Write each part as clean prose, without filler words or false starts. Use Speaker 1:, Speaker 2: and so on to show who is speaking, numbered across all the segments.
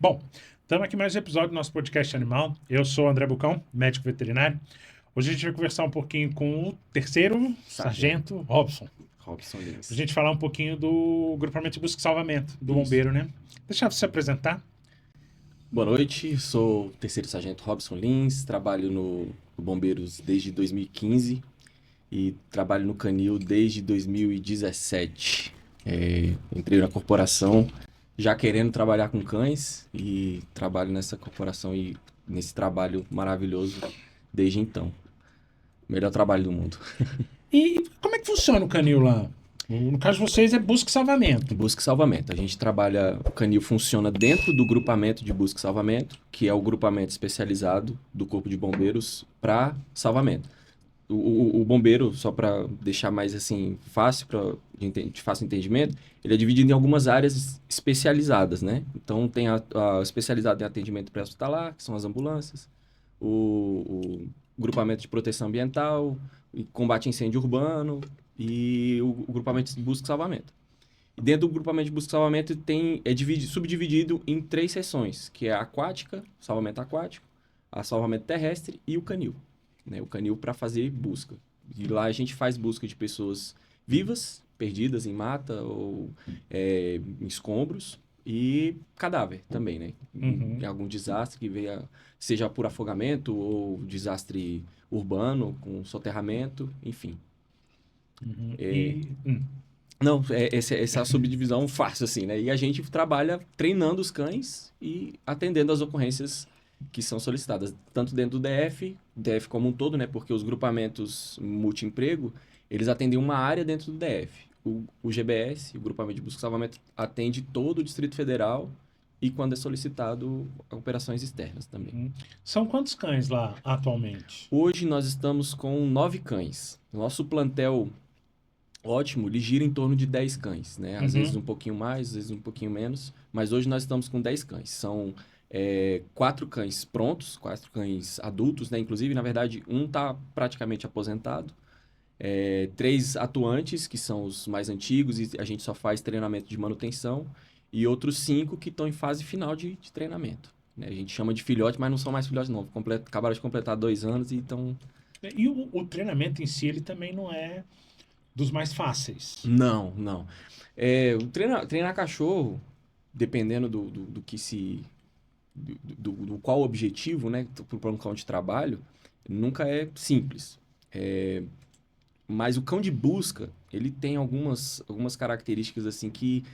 Speaker 1: Bom, estamos aqui mais um episódio do nosso podcast Animal. Eu sou o André Bucão, médico veterinário. Hoje a gente vai conversar um pouquinho com o terceiro sargento Robson.
Speaker 2: Robson
Speaker 1: Pra
Speaker 2: Lins.
Speaker 1: gente falar um pouquinho do grupamento de busca e salvamento do
Speaker 2: Isso.
Speaker 1: bombeiro, né? Deixa eu se apresentar.
Speaker 2: Boa noite, sou o terceiro sargento Robson Lins, trabalho no Bombeiros desde 2015 e trabalho no Canil desde 2017. Entrei na corporação já querendo trabalhar com cães e trabalho nessa corporação e nesse trabalho maravilhoso desde então. Melhor trabalho do mundo.
Speaker 1: E como é que funciona o canil lá? No caso de vocês é busca e salvamento.
Speaker 2: Busca e salvamento. A gente trabalha, o Canil funciona dentro do grupamento de busca e salvamento, que é o grupamento especializado do Corpo de Bombeiros para salvamento. O bombeiro, só para deixar mais assim fácil, de fácil entendimento, ele é dividido em algumas áreas especializadas, né? Então tem a especializada em atendimento pré-hospitalar, que são as ambulâncias, o grupamento de proteção ambiental, e combate a incêndio urbano e o grupamento de busca e salvamento. E dentro do grupamento de busca e salvamento subdividido em 3 seções, que é a aquática, salvamento aquático, a salvamento terrestre e o canil. Né? O canil para fazer busca. E lá a gente faz busca de pessoas vivas, perdidas em mata ou em escombros, e cadáver também, né? Em algum desastre que venha, seja por afogamento ou desastre urbano, com soterramento, enfim. Não, essa é a subdivisão fácil, assim, né? E a gente trabalha treinando os cães e atendendo as ocorrências que são solicitadas, tanto dentro do DF como um todo, né? Porque os grupamentos multiemprego, eles atendem uma área dentro do DF. O GBS, o Grupamento de Busca e Salvamento, atende todo o Distrito Federal e, quando é solicitado, operações externas também.
Speaker 1: São quantos cães lá atualmente?
Speaker 2: Hoje nós estamos com 9 cães. Nosso plantel ótimo, ele gira em torno de 10 cães, né? Às vezes um pouquinho mais, às vezes um pouquinho menos, mas hoje nós estamos com 10 cães. São 4 cães prontos, 4 cães adultos, né? Inclusive, na verdade, um está praticamente aposentado. 3 atuantes, que são os mais antigos, e a gente só faz treinamento de manutenção, e outros 5 que estão em fase final de treinamento. Né? A gente chama de filhote, mas não são mais filhotes, não. Acabaram de completar 2 anos e estão...
Speaker 1: E o treinamento em si, ele também não é dos mais fáceis.
Speaker 2: Não. Treinar cachorro, dependendo do que se... do qual objetivo, né, para um cão de trabalho, nunca é simples. Mas o cão de busca, ele tem algumas características assim que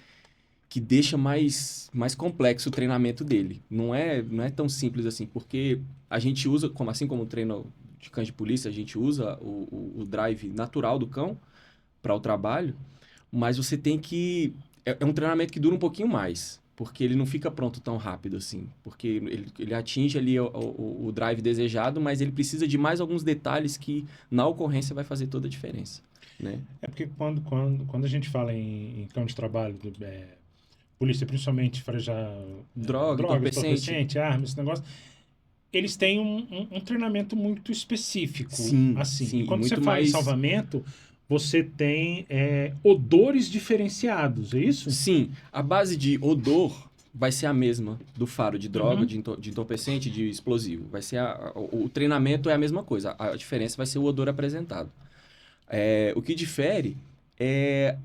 Speaker 2: deixa mais complexo o treinamento dele. Não é tão simples assim, porque a gente usa, assim como o treino de cães de polícia, a gente usa o drive natural do cão para o trabalho, mas você tem que... É um treinamento que dura um pouquinho mais, porque ele não fica pronto tão rápido assim, porque ele atinge ali o drive desejado, mas ele precisa de mais alguns detalhes que na ocorrência vai fazer toda a diferença, né?
Speaker 1: É porque quando a gente fala em cão de trabalho, polícia principalmente farejar
Speaker 2: Droga,
Speaker 1: entorpecente, armas, esse negócio, eles têm um treinamento muito específico.
Speaker 2: Sim,
Speaker 1: assim.
Speaker 2: sim,
Speaker 1: E quando
Speaker 2: muito
Speaker 1: você fala em
Speaker 2: mais...
Speaker 1: salvamento, você tem odores diferenciados, é isso?
Speaker 2: Sim, a base de odor vai ser a mesma do faro de droga, de entorpecente, de explosivo. Vai ser o treinamento é a mesma coisa, a diferença vai ser o odor apresentado. O que difere é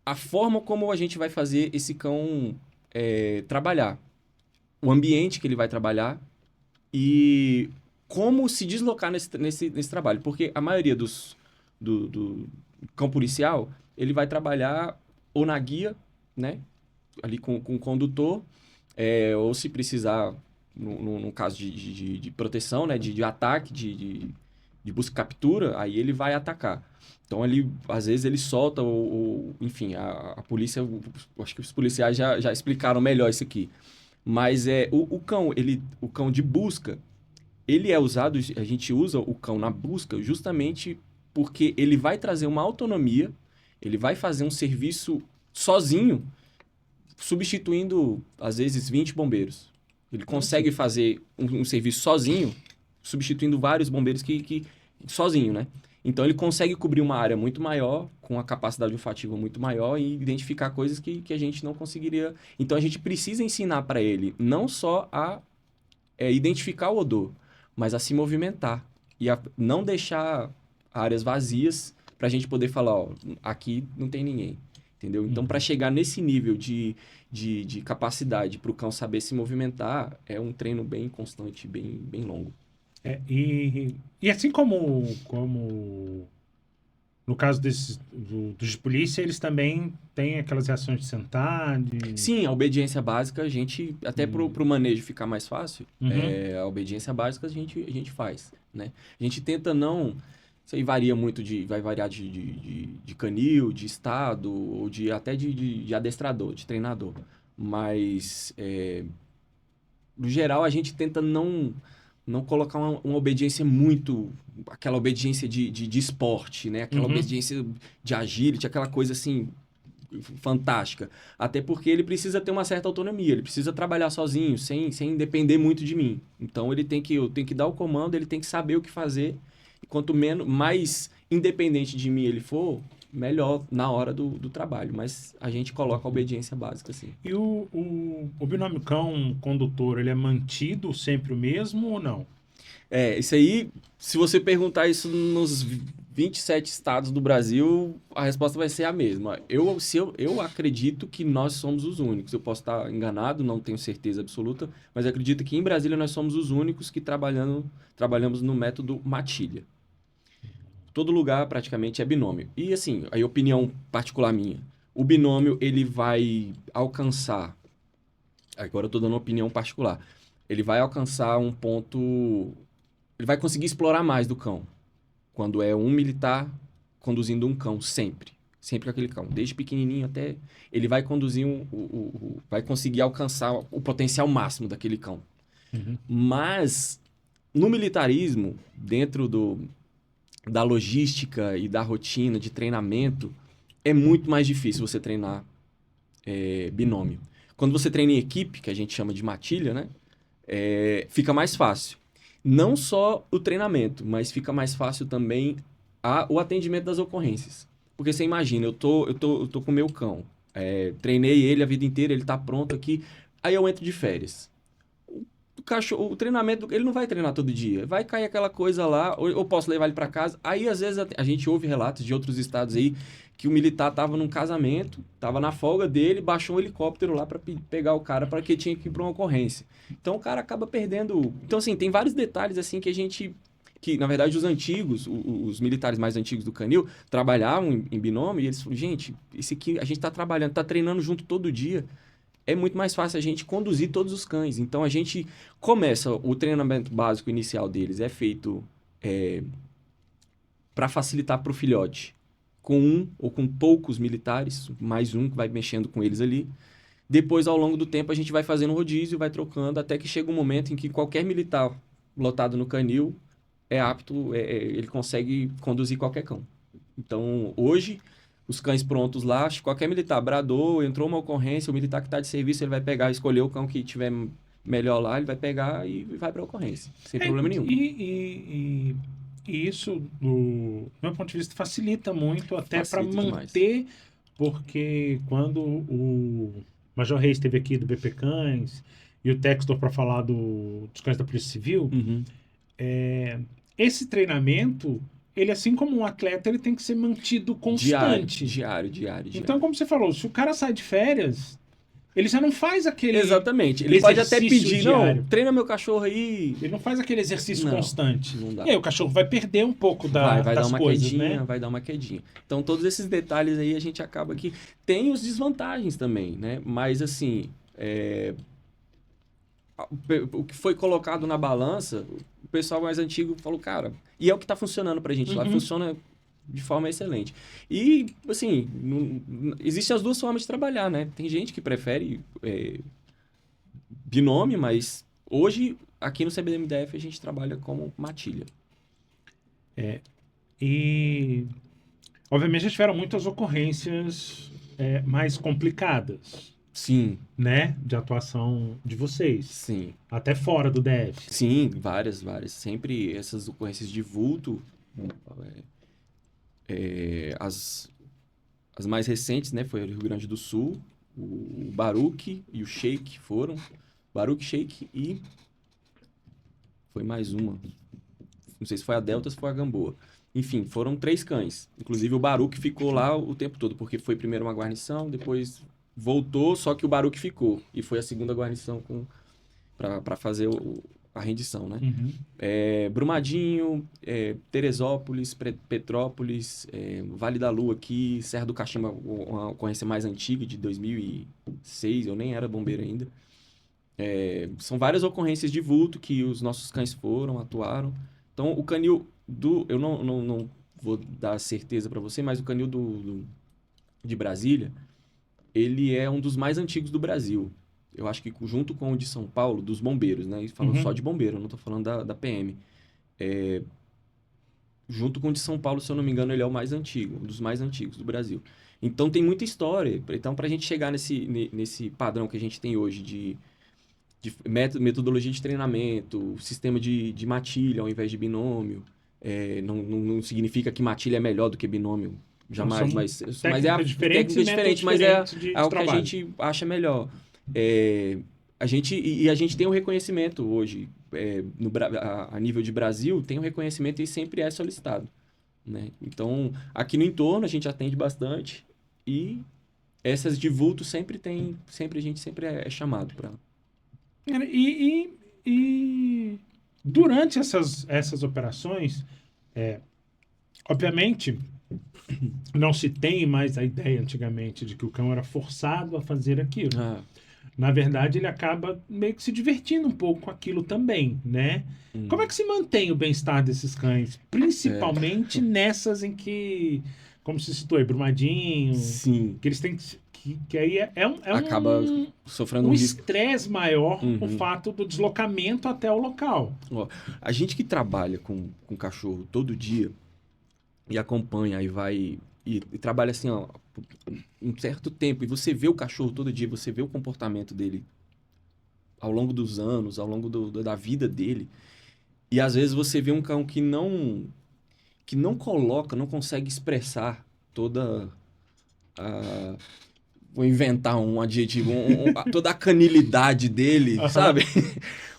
Speaker 2: a forma como a gente vai fazer esse cão trabalhar, o ambiente que ele vai trabalhar e como se deslocar nesse trabalho. Porque a maioria do cão policial, ele vai trabalhar ou na guia, né? Ali com o condutor, ou se precisar, no caso de proteção, né? De ataque, de busca e captura, aí ele vai atacar. Então, às vezes, ele solta, enfim, a polícia... Acho que os policiais já explicaram melhor isso aqui. Mas o cão de busca, ele é usado... A gente usa o cão na busca justamente porque ele vai trazer uma autonomia, ele vai fazer um serviço sozinho, substituindo, às vezes, 20 bombeiros. Ele consegue fazer um serviço sozinho, substituindo vários bombeiros sozinho, né? Então, ele consegue cobrir uma área muito maior, com a capacidade olfativa muito maior e identificar coisas que a gente não conseguiria. Então, a gente precisa ensinar para ele não só a identificar o odor, mas a se movimentar e a não deixar áreas vazias para a gente poder falar, ó, aqui não tem ninguém, entendeu? Então, para chegar nesse nível de capacidade para o cão saber se movimentar, é um treino bem constante, bem longo.
Speaker 1: E assim como no caso dos de polícia, eles também têm aquelas reações de sentar, de...
Speaker 2: Sim, a obediência básica, a gente, até pro manejo ficar mais fácil,
Speaker 1: Uhum.
Speaker 2: a obediência básica a gente faz, né? A gente tenta não... Isso aí varia muito vai variar de canil, de estado, ou até de adestrador, de treinador. Mas, no geral, a gente tenta não colocar uma obediência muito... Aquela obediência de esporte, né? Aquela obediência de agility, aquela coisa assim... fantástica. Até porque ele precisa ter uma certa autonomia, ele precisa trabalhar sozinho, sem depender muito de mim. Então eu tenho que dar o comando, ele tem que saber o que fazer. E quanto mais independente de mim ele for, melhor na hora do trabalho. Mas a gente coloca a obediência básica, assim.
Speaker 1: E o binômio cão-condutor, ele é mantido sempre o mesmo ou não?
Speaker 2: Isso aí, se você perguntar isso nos 27 estados do Brasil, a resposta vai ser a mesma. Eu acredito que nós somos os únicos. Eu posso estar enganado, não tenho certeza absoluta, mas acredito que em Brasília nós somos os únicos que trabalhamos no método matilha. Todo lugar praticamente é binômio. E assim, a opinião particular minha, o binômio ele vai alcançar, agora eu estou dando uma opinião particular, ele vai alcançar um ponto, ele vai conseguir explorar mais do cão. Quando é um militar conduzindo um cão, sempre. Sempre com aquele cão. Desde pequenininho até... Ele vai conduzir vai conseguir alcançar o potencial máximo daquele cão. Mas, no militarismo, dentro da logística e da rotina de treinamento, é muito mais difícil você treinar binômio. Quando você treina em equipe, que a gente chama de matilha, né? Fica mais fácil. Não só o treinamento, mas fica mais fácil também o atendimento das ocorrências. Porque você imagina, eu tô com o meu cão, treinei ele a vida inteira, ele tá pronto aqui, aí eu entro de férias. O treinamento, ele não vai treinar todo dia, vai cair aquela coisa lá, ou eu posso levar ele para casa. Aí, às vezes, a gente ouve relatos de outros estados aí, que o militar tava num casamento, tava na folga dele, baixou um helicóptero lá para pegar o cara para que tinha que ir para uma ocorrência. Então o cara acaba perdendo. Então, assim, tem vários detalhes assim que na verdade os antigos, os militares mais antigos do canil, trabalhavam em binômio e eles falaram, gente, esse aqui a gente tá trabalhando, tá treinando junto todo dia. É muito mais fácil a gente conduzir todos os cães. Então a gente começa, o treinamento básico inicial deles é feito para facilitar para o filhote, com um ou com poucos militares, mais um que vai mexendo com eles ali. Depois, ao longo do tempo, a gente vai fazendo rodízio, vai trocando, até que chega um momento em que qualquer militar lotado no canil é apto, ele consegue conduzir qualquer cão. Então, hoje, os cães prontos lá, qualquer militar bradou, entrou uma ocorrência, o militar que está de serviço, ele vai pegar, escolher o cão que tiver melhor lá, ele vai pegar e vai para a ocorrência, sem problema nenhum.
Speaker 1: E isso, do meu ponto de vista, facilita muito até para manter, demais. Porque quando o Major Reis esteve aqui do BP Cães e o Textor para falar dos cães da Polícia Civil, esse treinamento, ele assim como um atleta, ele tem que ser mantido constante.
Speaker 2: Diário.
Speaker 1: Então, como você falou, se o cara sai de férias, ele já não faz aquele...
Speaker 2: Exatamente. Ele pode até pedir,
Speaker 1: diário.
Speaker 2: Não, treina meu cachorro aí.
Speaker 1: Ele não faz aquele exercício constante.
Speaker 2: Não dá.
Speaker 1: E aí o cachorro vai perder um pouco das
Speaker 2: dar uma
Speaker 1: coisas,
Speaker 2: quedinha,
Speaker 1: né?
Speaker 2: Vai dar uma quedinha. Então, todos esses detalhes aí, a gente acaba que... Tem os desvantagens também, né? Mas, assim... O que foi colocado na balança, o pessoal mais antigo falou, cara... E é o que tá funcionando pra gente lá. Funciona de forma excelente. E, assim, existem as duas formas de trabalhar, né? Tem gente que prefere binômio, mas hoje, aqui no CBMDF, a gente trabalha como matilha.
Speaker 1: E, obviamente, já tiveram muitas ocorrências mais complicadas.
Speaker 2: Sim.
Speaker 1: Né? De atuação de vocês.
Speaker 2: Sim.
Speaker 1: Até fora do DF.
Speaker 2: Sim, várias. Sempre essas ocorrências de vulto... As mais recentes, né, foi o Rio Grande do Sul, o Baruch e o Sheik foram. Baruch, Sheik e... Foi mais uma. Não sei se foi a Delta ou se foi a Gamboa. Enfim, foram 3 cães. Inclusive o Baruch ficou lá o tempo todo, porque foi primeiro uma guarnição, depois voltou, só que o Baruch ficou. E foi a segunda guarnição para fazer a rendição, né? Brumadinho, Teresópolis, Petrópolis, Vale da Lua aqui, Serra do Caximba, uma ocorrência mais antiga, de 2006, eu nem era bombeiro ainda. São várias ocorrências de vulto que os nossos cães atuaram. Então, o canil eu não vou dar certeza para você, mas o canil de Brasília, ele é um dos mais antigos do Brasil. Eu acho que junto com o de São Paulo, dos bombeiros, né? Falando só de bombeiro, eu não estou falando da PM. Junto com o de São Paulo, se eu não me engano, ele é o mais antigo, um dos mais antigos do Brasil. Então, tem muita história. Então, para a gente chegar nesse padrão que a gente tem hoje de metodologia de treinamento, sistema de matilha ao invés de binômio, não significa que matilha é melhor do que binômio, jamais, mas é a técnica diferente, mas é o que a gente acha melhor. A gente tem um reconhecimento hoje, a nível de Brasil, tem um reconhecimento e sempre é solicitado, né? Então, aqui no entorno a gente atende bastante e essas de vulto a gente sempre é chamado para...
Speaker 1: E durante essas operações, obviamente, não se tem mais a ideia antigamente de que o cão era forçado a fazer aquilo. Na verdade, ele acaba meio que se divertindo um pouco com aquilo também, né? Como é que se mantém o bem-estar desses cães? Principalmente nessas em que, como se citou aí, Brumadinho,
Speaker 2: Sim.
Speaker 1: que eles têm que aí
Speaker 2: acaba sofrendo
Speaker 1: um estresse maior o fato do deslocamento até o local.
Speaker 2: A gente que trabalha com cachorro todo dia e acompanha e vai e trabalha assim, ó, um certo tempo, e você vê o cachorro todo dia, você vê o comportamento dele ao longo dos anos, ao longo da vida dele, e às vezes você vê um cão que não consegue expressar toda a... Vou inventar um adjetivo, toda a canilidade dele, sabe?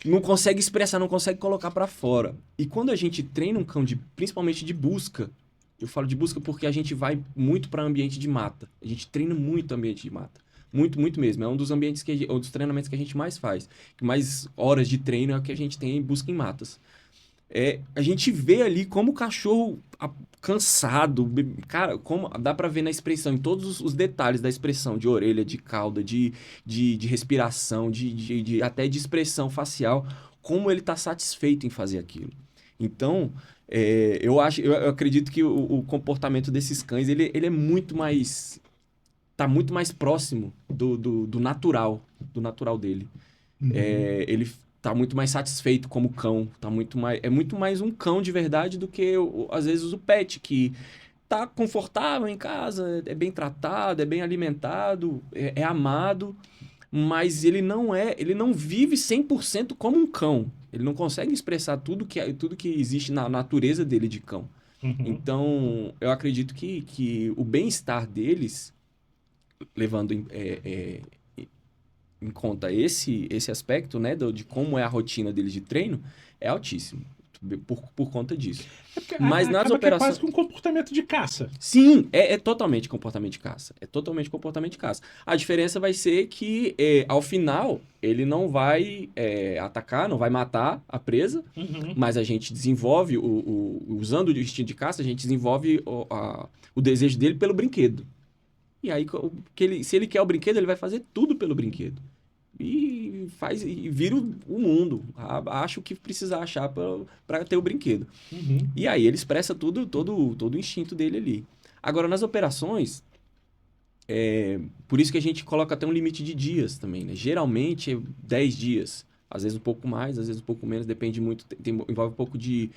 Speaker 2: Não consegue expressar, não consegue colocar pra fora. E quando a gente treina um cão, principalmente de busca, eu falo de busca porque a gente vai muito para ambiente de mata. A gente treina muito ambiente de mata. Muito, muito mesmo. É um dos ambientes um dos treinamentos que a gente mais faz. Mais horas de treino é o que a gente tem em busca em matas. A gente vê ali como o cachorro cansado, cara, como dá pra ver na expressão, em todos os detalhes da expressão, de orelha, de cauda, de respiração, até de expressão facial, como ele tá satisfeito em fazer aquilo. Então, eu acredito que o comportamento desses cães, ele é muito mais... tá muito mais próximo do natural dele. Ele tá muito mais satisfeito como cão, é muito mais um cão de verdade do que, às vezes, o pet, que tá confortável em casa, é bem tratado, é bem alimentado, é amado, mas ele não vive 100% como um cão. Ele não consegue expressar tudo que existe na natureza dele de cão. Então, eu acredito que o bem-estar deles, levando em conta esse aspecto, né, de como é a rotina deles de treino, é altíssimo, por conta disso.
Speaker 1: Mas nas operações... é quase que um comportamento de caça.
Speaker 2: Sim, é totalmente comportamento de caça. É totalmente comportamento de caça. A diferença vai ser que, ao final, ele não vai atacar, não vai matar a presa, mas a gente desenvolve, usando o instinto de caça, a gente desenvolve o desejo dele pelo brinquedo. E aí, se ele quer o brinquedo, ele vai fazer tudo pelo brinquedo. E vira o mundo. Acha o que precisa achar para ter o brinquedo. E aí ele expressa todo o instinto dele ali. Agora, nas operações, por isso que a gente coloca até um limite de dias também, né? Geralmente é 10 dias. Às vezes um pouco mais, às vezes um pouco menos. Depende muito, envolve um pouco de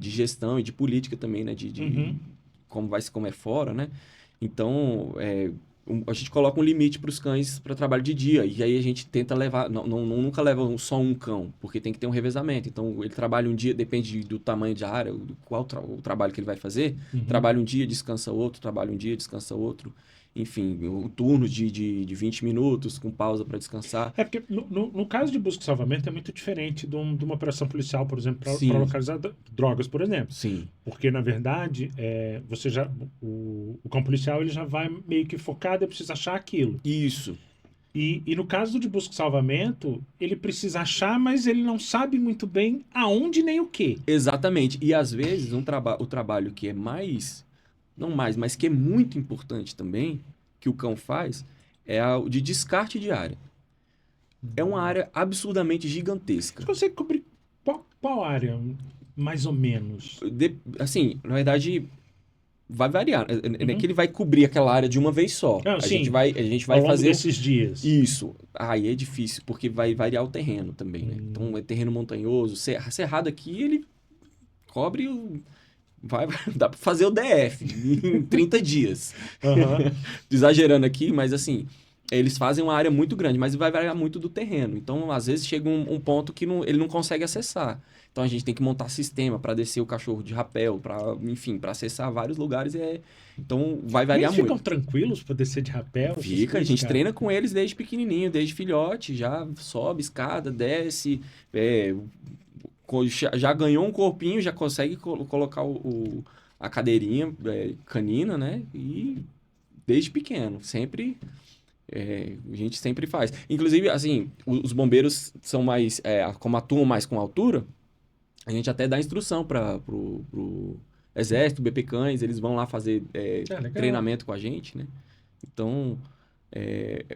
Speaker 2: gestão e de política também, né? Como é fora, né? Então, a gente coloca um limite para os cães para trabalho de dia. E aí a gente tenta levar, nunca leva só um cão, porque tem que ter um revezamento. Então ele trabalha um dia, depende do tamanho de área, o trabalho que ele vai fazer. Trabalha um dia, descansa outro, trabalha um dia, descansa outro. Enfim, o turno de 20 minutos, com pausa para descansar.
Speaker 1: É porque no caso de busca e salvamento é muito diferente de uma operação policial, por exemplo, para localizar drogas, por exemplo.
Speaker 2: Sim.
Speaker 1: Porque, na verdade, o cão policial ele já vai meio que focado e precisa achar aquilo.
Speaker 2: Isso.
Speaker 1: E no caso de busca e salvamento, ele precisa achar, mas ele não sabe muito bem aonde nem o quê.
Speaker 2: Exatamente. E às vezes o trabalho que é mas que é muito importante também, que o cão faz, é o de descarte de área. É uma área absurdamente gigantesca.
Speaker 1: Você consegue cobrir qual área, mais ou menos?
Speaker 2: Assim, na verdade, vai variar. Não é que ele vai cobrir aquela área de uma vez só.
Speaker 1: Não,
Speaker 2: a
Speaker 1: sim.
Speaker 2: gente vai
Speaker 1: Ao longo
Speaker 2: fazer
Speaker 1: desses dias.
Speaker 2: Isso. Aí é difícil, porque vai variar o terreno também, né? Então, é terreno montanhoso. Cerrado aqui, ele cobre dá pra fazer o DF em 30 dias. Exagerando aqui, mas assim, eles fazem uma área muito grande, mas vai variar muito do terreno. Então, às vezes, chega um ponto que ele não consegue acessar. Então, a gente tem que montar sistema para descer o cachorro de rapel, para acessar vários lugares. Então, vai variar muito.
Speaker 1: Eles ficam tranquilos para descer de rapel?
Speaker 2: Fica, a gente treina com eles desde pequenininho, desde filhote. Já sobe escada, desce, já ganhou um corpinho, já consegue colocar a cadeirinha canina, né? E desde pequeno, sempre... a gente sempre faz. Inclusive, assim, os bombeiros são mais... como atuam mais com altura, a gente até dá instrução para pro Exército, BP Cães, eles vão lá fazer treinamento com a gente, né? Então...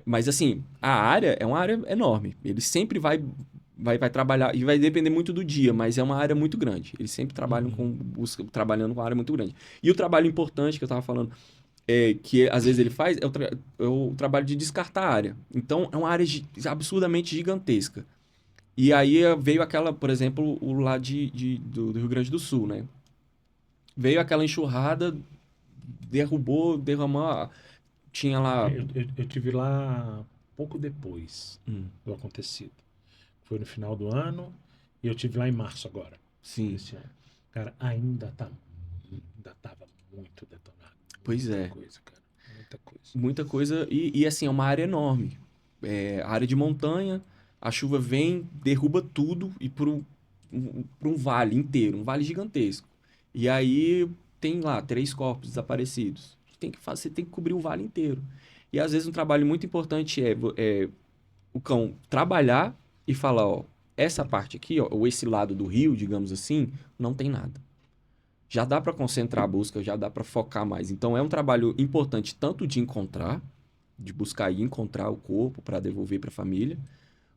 Speaker 2: mas, assim, a área é uma área enorme. Ele sempre vai trabalhar, e vai depender muito do dia, mas é uma área muito grande. Eles sempre trabalham trabalhando com uma área muito grande. E o trabalho importante que eu estava falando, que às vezes ele faz, é o trabalho de descartar a área. Então, é uma área absurdamente gigantesca. E aí veio aquela, por exemplo, o lá do Rio Grande do Sul, né? Veio aquela enxurrada, derramou, tinha lá...
Speaker 1: Eu tive lá pouco depois do acontecido. Foi no final do ano e eu tive lá em março agora.
Speaker 2: Sim.
Speaker 1: Esse ano. Cara, ainda tava muito detonado.
Speaker 2: Pois
Speaker 1: muita coisa, cara. Muita coisa.
Speaker 2: Muita coisa. E assim, é uma área enorme. Área de montanha, a chuva vem, derruba tudo e por um vale inteiro, um vale gigantesco. E aí tem lá 3 corpos desaparecidos. Você tem que cobrir o vale inteiro. E às vezes um trabalho muito importante é o cão trabalhar e falar, ó, essa parte aqui, ó, ou esse lado do rio, digamos assim, não tem nada. Já dá para concentrar a busca, já dá para focar mais. Então, é um trabalho importante tanto de buscar e encontrar o corpo para devolver para a família,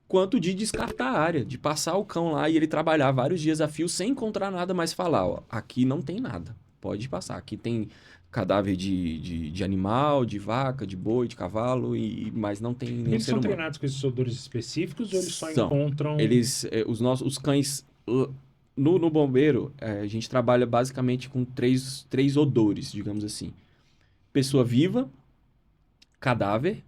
Speaker 2: quanto de descartar a área, de passar o cão lá e ele trabalhar vários dias a fio sem encontrar nada, mas falar, ó, aqui não tem nada, pode passar. Aqui tem cadáver de animal, de vaca, de boi, de cavalo, mas não tem nenhum ser humano.
Speaker 1: Eles são treinados com esses odores específicos ou eles só encontram...
Speaker 2: Os cães... No bombeiro, a gente trabalha basicamente com três odores, digamos assim. Pessoa viva, cadáver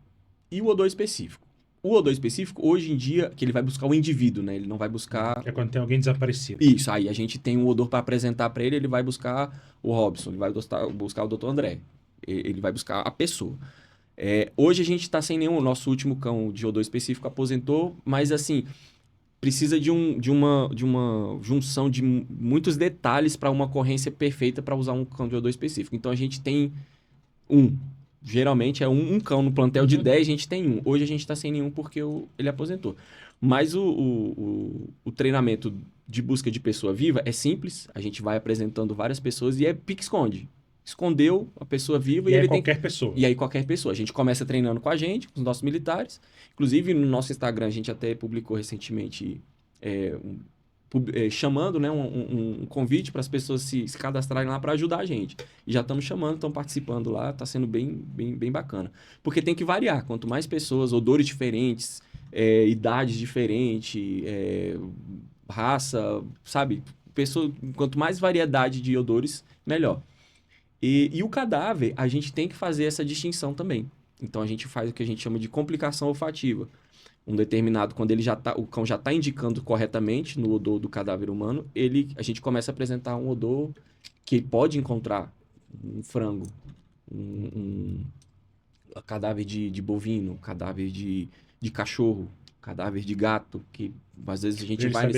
Speaker 2: e o odor específico. O odor específico, hoje em dia, que ele vai buscar o indivíduo, né? Ele não vai buscar...
Speaker 1: É quando tem alguém desaparecido.
Speaker 2: Isso, aí a gente tem um odor para apresentar para ele, ele vai buscar o Robson, ele vai buscar o Dr. André. Ele vai buscar a pessoa. Hoje a gente está sem nenhum... Nosso último cão de odor específico aposentou, mas assim... Precisa de uma junção de muitos detalhes para uma ocorrência perfeita para usar um cão de odor específico. Então, a gente tem geralmente é um cão no plantel de 10, a gente tem um. Hoje a gente está sem nenhum porque ele aposentou. Mas o treinamento de busca de pessoa viva é simples. A gente vai apresentando várias pessoas e é pique-esconde. Escondeu a pessoa viva e ele
Speaker 1: qualquer pessoa.
Speaker 2: E aí qualquer pessoa. A gente começa treinando com a gente, com os nossos militares. Inclusive, no nosso Instagram, a gente até publicou recentemente chamando, né, um convite para as pessoas se cadastrarem lá para ajudar a gente. E já estamos chamando, estão participando lá, está sendo bem, bem, bem bacana. Porque tem que variar. Quanto mais pessoas, odores diferentes, idades diferentes, raça, sabe? Quanto mais variedade de odores, melhor. E o cadáver, a gente tem que fazer essa distinção também. Então a gente faz o que a gente chama de complicação olfativa. Um determinado, quando o cão já está indicando corretamente no odor do cadáver humano, a gente começa a apresentar um odor que pode encontrar um frango, um cadáver de bovino, cadáver de cachorro, cadáver de gato, que às vezes a gente vai...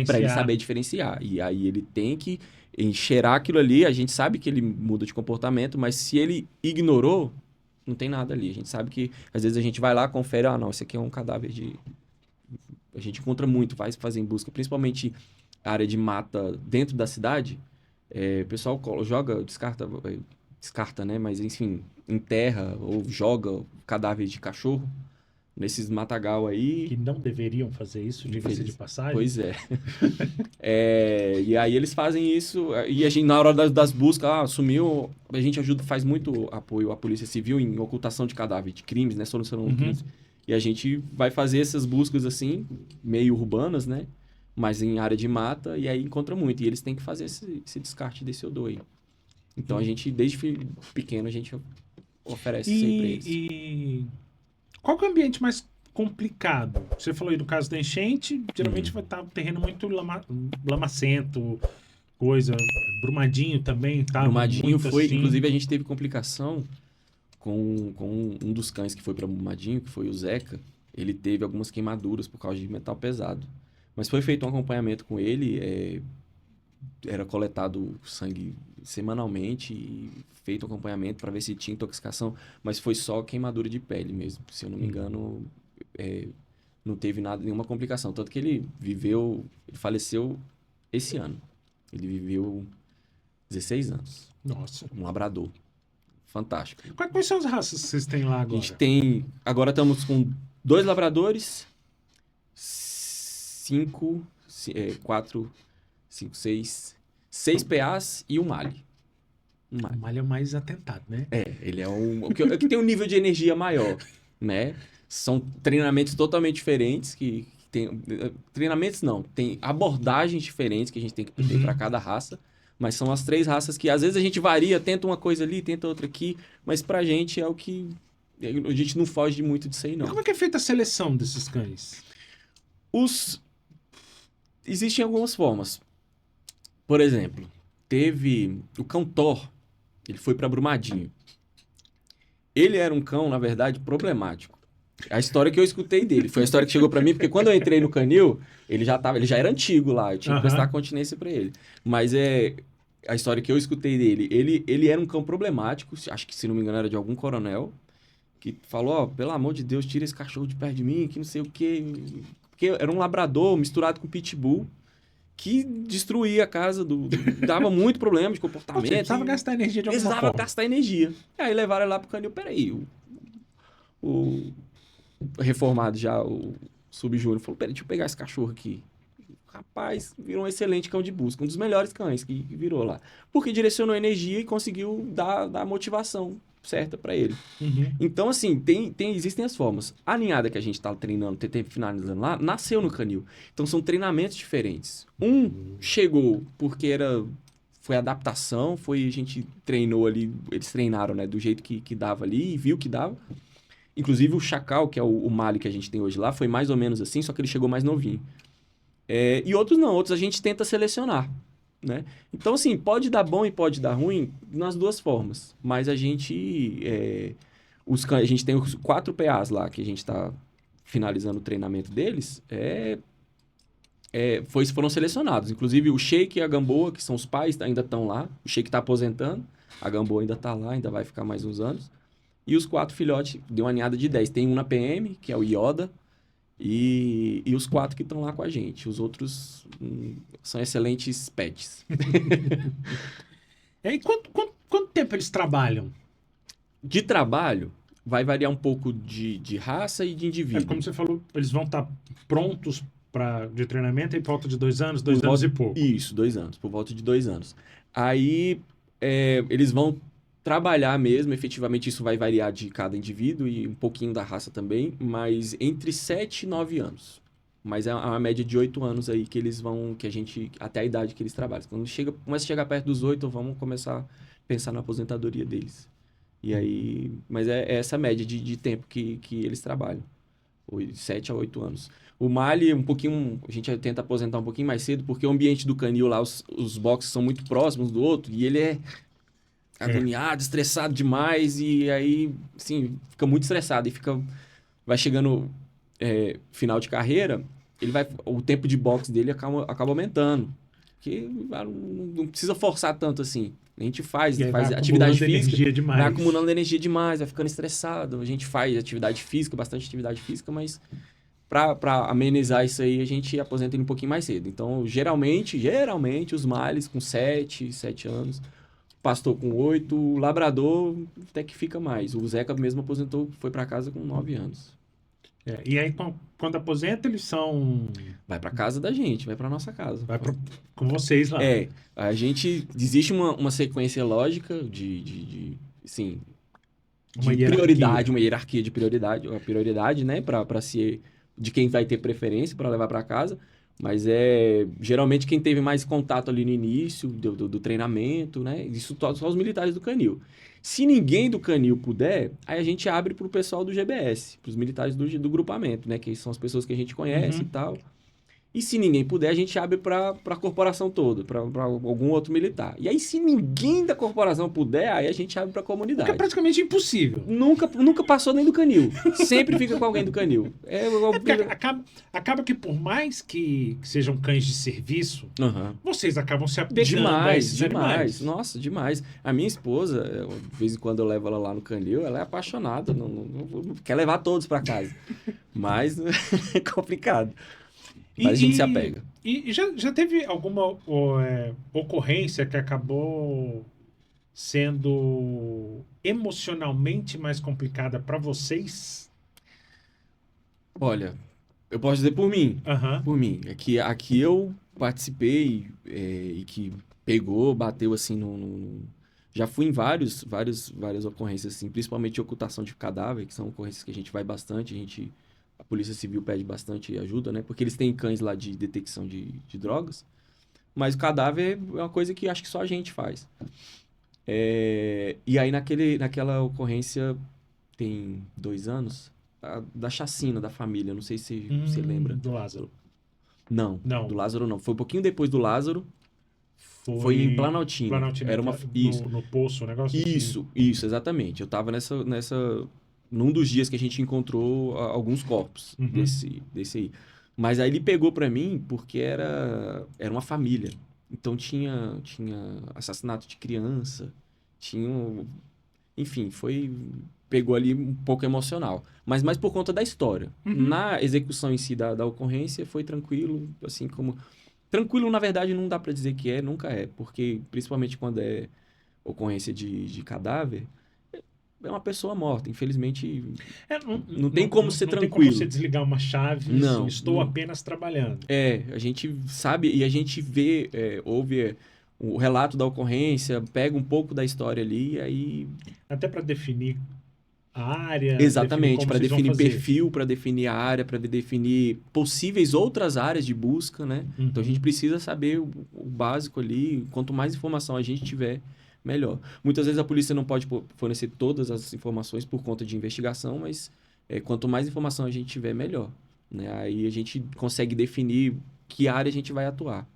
Speaker 2: Para ele saber diferenciar. E aí ele tem que enxergar aquilo ali, a gente sabe que ele muda de comportamento, mas se ele ignorou, não tem nada ali. A gente sabe que, às vezes, a gente vai lá, confere, não, esse aqui é um cadáver de... A gente encontra muito, vai fazer em busca, principalmente a área de mata dentro da cidade, o pessoal joga, descarta, né? Mas, enfim, enterra ou joga cadáver de cachorro nesses matagal aí.
Speaker 1: Que não deveriam fazer isso, diga-se de passagem.
Speaker 2: Pois é. E aí eles fazem isso, e a gente, na hora das buscas, sumiu, a gente faz muito apoio à Polícia Civil em ocultação de cadáver, de crimes, né? Solucionando crimes. E a gente vai fazer essas buscas, assim, meio urbanas, né? Mas em área de mata, e aí encontra muito. E eles têm que fazer esse descarte desse odor aí. Então a gente, desde pequeno, a gente oferece isso aí pra eles.
Speaker 1: E qual que é o ambiente mais complicado? Você falou aí do caso da enchente, geralmente vai estar um terreno muito lamacento, coisa. Brumadinho também, tá?
Speaker 2: Brumadinho foi,
Speaker 1: assim.
Speaker 2: Inclusive a gente teve complicação com um dos cães que foi para Brumadinho, que foi o Zeca. Ele teve algumas queimaduras por causa de metal pesado. Mas foi feito um acompanhamento com ele, era coletado sangue semanalmente e feito um acompanhamento para ver se tinha intoxicação, mas foi só queimadura de pele mesmo. Se eu não me engano, não teve nenhuma complicação. Tanto que ele faleceu esse ano. Ele viveu 16 anos.
Speaker 1: Nossa.
Speaker 2: Um labrador. Fantástico.
Speaker 1: Quais são as raças que vocês têm lá agora?
Speaker 2: A gente tem... Agora estamos com 2 labradores, 6 PAs e um Mali.
Speaker 1: O Mali é o mais atentado, né?
Speaker 2: Ele é o que tem um nível de energia maior, né? São treinamentos totalmente diferentes que tem... Treinamentos não, tem abordagens diferentes que a gente tem que ter para cada raça. Mas são as 3 raças que, às vezes, a gente varia, tenta uma coisa ali, tenta outra aqui, mas pra gente é o que... A gente não foge muito disso aí, não.
Speaker 1: E como é que é feita a seleção desses cães?
Speaker 2: Existem algumas formas. Por exemplo, teve o cão Thor, ele foi pra Brumadinho. Ele era um cão, na verdade, problemático. A história que eu escutei dele, foi a história que chegou pra mim, porque quando eu entrei no canil, ele já era antigo lá, eu tinha que prestar continência pra ele. Mas a história que eu escutei dele, ele era um cão problemático, acho que, se não me engano, era de algum coronel, que falou, pelo amor de Deus, tira esse cachorro de perto de mim, que não sei o quê. Porque era um labrador misturado com pitbull, que destruía a casa, dava muito problema de comportamento.
Speaker 1: Precisava gastar energia de alguma forma.
Speaker 2: Precisava gastar energia. Aí levaram ele lá pro canil, peraí, o reformado já, o subjúnior, falou, peraí, deixa eu pegar esse cachorro aqui. Rapaz, virou um excelente cão de busca, um dos melhores cães que virou lá. Porque direcionou energia e conseguiu dar a motivação certa para ele. Então, assim, existem as formas. A ninhada que a gente tá treinando, finalizando lá, nasceu no canil. Então, são treinamentos diferentes. Chegou porque foi adaptação, a gente treinou ali, eles treinaram, né, do jeito que dava ali e viu que dava. Inclusive o Chacal, que é o Mali que a gente tem hoje lá, foi mais ou menos assim, só que ele chegou mais novinho. E outros não, outros a gente tenta selecionar, né? Então, assim, pode dar bom e pode dar ruim nas duas formas. Mas a gente tem os 4 PAs lá, que a gente está finalizando o treinamento deles, foram selecionados. Inclusive o Sheik e a Gamboa, que são os pais, ainda estão lá. O Sheik está aposentando, a Gamboa ainda está lá, ainda vai ficar mais uns anos. E os 4 filhotes, deu uma ninhada de 10. Tem um na PM, que é o Yoda, e os 4 que estão lá com a gente. Os outros são excelentes pets.
Speaker 1: E aí, quanto tempo eles trabalham?
Speaker 2: De trabalho, vai variar um pouco de raça e de indivíduo.
Speaker 1: Como você falou, eles vão estar prontos de treinamento em volta de 2 anos, 2 anos e pouco.
Speaker 2: Isso, 2 anos, por volta de 2 anos. Aí, eles vão trabalhar mesmo, efetivamente isso vai variar de cada indivíduo e um pouquinho da raça também, mas entre 7 e 9 anos. Mas é uma média de 8 anos aí que eles vão, até a idade que eles trabalham. Quando começa a chegar perto dos 8, vamos começar a pensar na aposentadoria deles. E aí, mas é essa média de tempo que eles trabalham. 7 a 8 anos. O Mali, um pouquinho, a gente tenta aposentar um pouquinho mais cedo, porque o ambiente do canil lá, os boxes são muito próximos do outro, e ele é agoniado, estressado demais, e aí, assim, fica muito estressado, e vai chegando final de carreira, o tempo de boxe dele acaba aumentando, porque não precisa forçar tanto assim. A gente faz atividade física, vai acumulando energia demais, vai ficando estressado. A gente faz atividade física, bastante atividade física, mas para amenizar isso aí, a gente aposenta ele um pouquinho mais cedo. Então, geralmente, os males com 7 anos, pastor com 8, o labrador até que fica mais. O Zeca mesmo aposentou, foi para casa com 9 anos.
Speaker 1: E aí, quando aposenta, eles são...
Speaker 2: Vai para casa da gente, vai para nossa casa.
Speaker 1: Com vocês lá.
Speaker 2: A gente... Existe uma sequência lógica de prioridade, uma hierarquia de prioridade, uma prioridade, né, para ser de quem vai ter preferência para levar para casa, mas geralmente quem teve mais contato ali no início do treinamento, né, isso só os militares do canil. Se ninguém do canil puder, aí a gente abre para o pessoal do GBS, para os militares do grupamento, né, que são as pessoas que a gente conhece e tal. E se ninguém puder, a gente abre para a corporação toda, para algum outro militar. E aí, se ninguém da corporação puder, aí a gente abre para a comunidade.
Speaker 1: Porque é praticamente impossível.
Speaker 2: Nunca passou nem do canil. Sempre fica com alguém do canil.
Speaker 1: Acaba que por mais que sejam cães de serviço, vocês acabam se apegando
Speaker 2: demais. Animais. Nossa, demais. A minha esposa, de vez em quando eu levo ela lá no canil, ela é apaixonada. Não quer levar todos para casa. Mas é complicado. Mas a gente se apega.
Speaker 1: E já teve alguma ocorrência que acabou sendo emocionalmente mais complicada para vocês?
Speaker 2: Olha, eu posso dizer por mim.
Speaker 1: Uhum.
Speaker 2: Por mim. Aqui eu participei e que bateu assim Já fui em várias ocorrências, assim, principalmente de ocultação de cadáver, que são ocorrências que a gente vai bastante, a Polícia Civil pede bastante ajuda, né? Porque eles têm cães lá de detecção de drogas. Mas o cadáver é uma coisa que acho que só a gente faz. E aí, naquela ocorrência, tem 2 anos, da chacina da família. Não sei se você lembra.
Speaker 1: Do Lázaro.
Speaker 2: Não, do Lázaro não. Foi um pouquinho depois do Lázaro. Foi em Planaltina. Era
Speaker 1: no Poço, o negócio
Speaker 2: Isso, exatamente. Eu tava num dos dias que a gente encontrou alguns corpos desse aí. Mas aí ele pegou pra mim porque era uma família. Então tinha assassinato de criança, enfim, pegou ali um pouco emocional. Mas mais por conta da história. Na execução em si da ocorrência foi tranquilo, assim como... Tranquilo, na verdade, não dá pra dizer que nunca é. Porque, principalmente quando é ocorrência de cadáver... É uma pessoa morta, infelizmente. Não tem como ser tranquilo. Não tem como
Speaker 1: você desligar uma chave
Speaker 2: não,
Speaker 1: estou apenas trabalhando.
Speaker 2: A gente sabe e a gente vê, ouve o relato da ocorrência, pega um pouco da história ali e aí...
Speaker 1: Até para definir a área.
Speaker 2: Exatamente, para definir perfil, para definir a área, para definir possíveis outras áreas de busca, né? Então a gente precisa saber o básico ali. Quanto mais informação a gente tiver, melhor. Muitas vezes a polícia não pode fornecer todas as informações por conta de investigação, mas quanto mais informação a gente tiver, melhor. Né? Aí a gente consegue definir que área a gente vai atuar.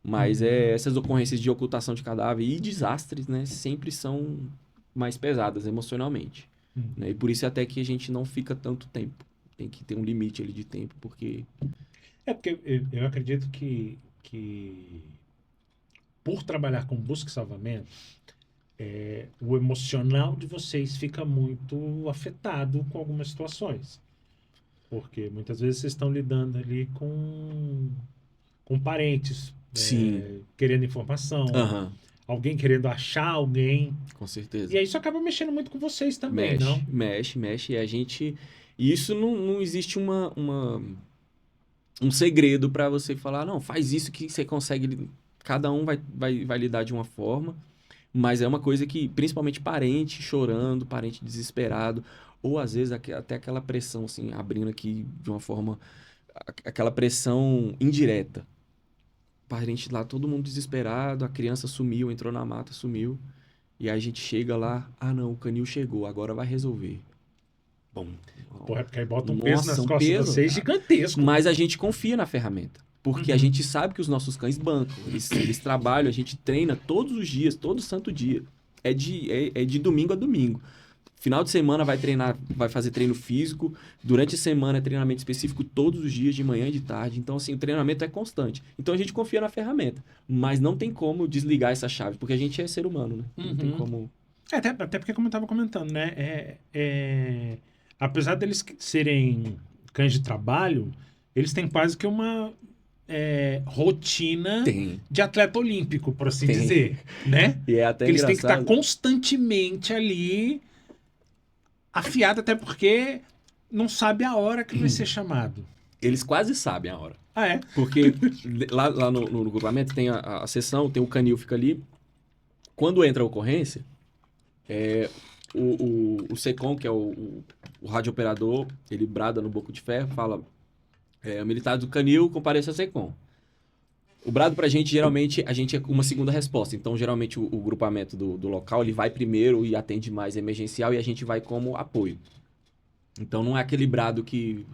Speaker 2: Mas essas ocorrências de ocultação de cadáver e desastres, né, sempre são mais pesadas emocionalmente. Né? E por isso até que a gente não fica tanto tempo. Tem que ter um limite ali de tempo, porque...
Speaker 1: Porque eu acredito que por trabalhar com busca e salvamento, o emocional de vocês fica muito afetado com algumas situações. Porque muitas vezes vocês estão lidando ali com parentes, querendo informação, alguém querendo achar alguém.
Speaker 2: Com certeza.
Speaker 1: E aí isso acaba mexendo muito com vocês também, não?
Speaker 2: Mexe. E a gente... E isso não existe um segredo para você falar, não, faz isso que você consegue... Cada um vai lidar de uma forma, mas é uma coisa que, principalmente parente chorando, parente desesperado, ou às vezes até aquela pressão, assim, abrindo aqui de uma forma, aquela pressão indireta. Parente lá, todo mundo desesperado, a criança sumiu, entrou na mata, sumiu. E aí a gente chega lá, não, o canil chegou, agora vai resolver. Bom.
Speaker 1: Porra, porque aí bota um peso nas costas de vocês gigantesco.
Speaker 2: Mas a gente confia na ferramenta. Porque a gente sabe que os nossos cães bancam. Eles trabalham, a gente treina todos os dias, todo santo dia. É de domingo a domingo. Final de semana vai treinar, vai fazer treino físico. Durante a semana é treinamento específico todos os dias, de manhã e de tarde. Então, assim, o treinamento é constante. Então, a gente confia na ferramenta. Mas não tem como desligar essa chave, porque a gente é ser humano, né? Não tem como...
Speaker 1: Até porque, como eu estava comentando, né? Apesar deles serem cães de trabalho, eles têm quase que uma rotina de atleta olímpico, por assim dizer, né?
Speaker 2: E é até
Speaker 1: eles têm que estar constantemente ali afiado, até porque não sabe a hora que vai ser chamado.
Speaker 2: Eles quase sabem a hora.
Speaker 1: Ah, é?
Speaker 2: Porque lá no grupamento tem a sessão, tem o canil fica ali. Quando entra a ocorrência, o SECOM, que é o radiooperador, ele brada no boco de ferro, fala: o militar do canil compareça a SECOM. O brado pra gente, geralmente, a gente é uma segunda resposta. Então, geralmente, o grupamento do local, ele vai primeiro e atende mais emergencial e a gente vai como apoio. Então, não é aquele brado que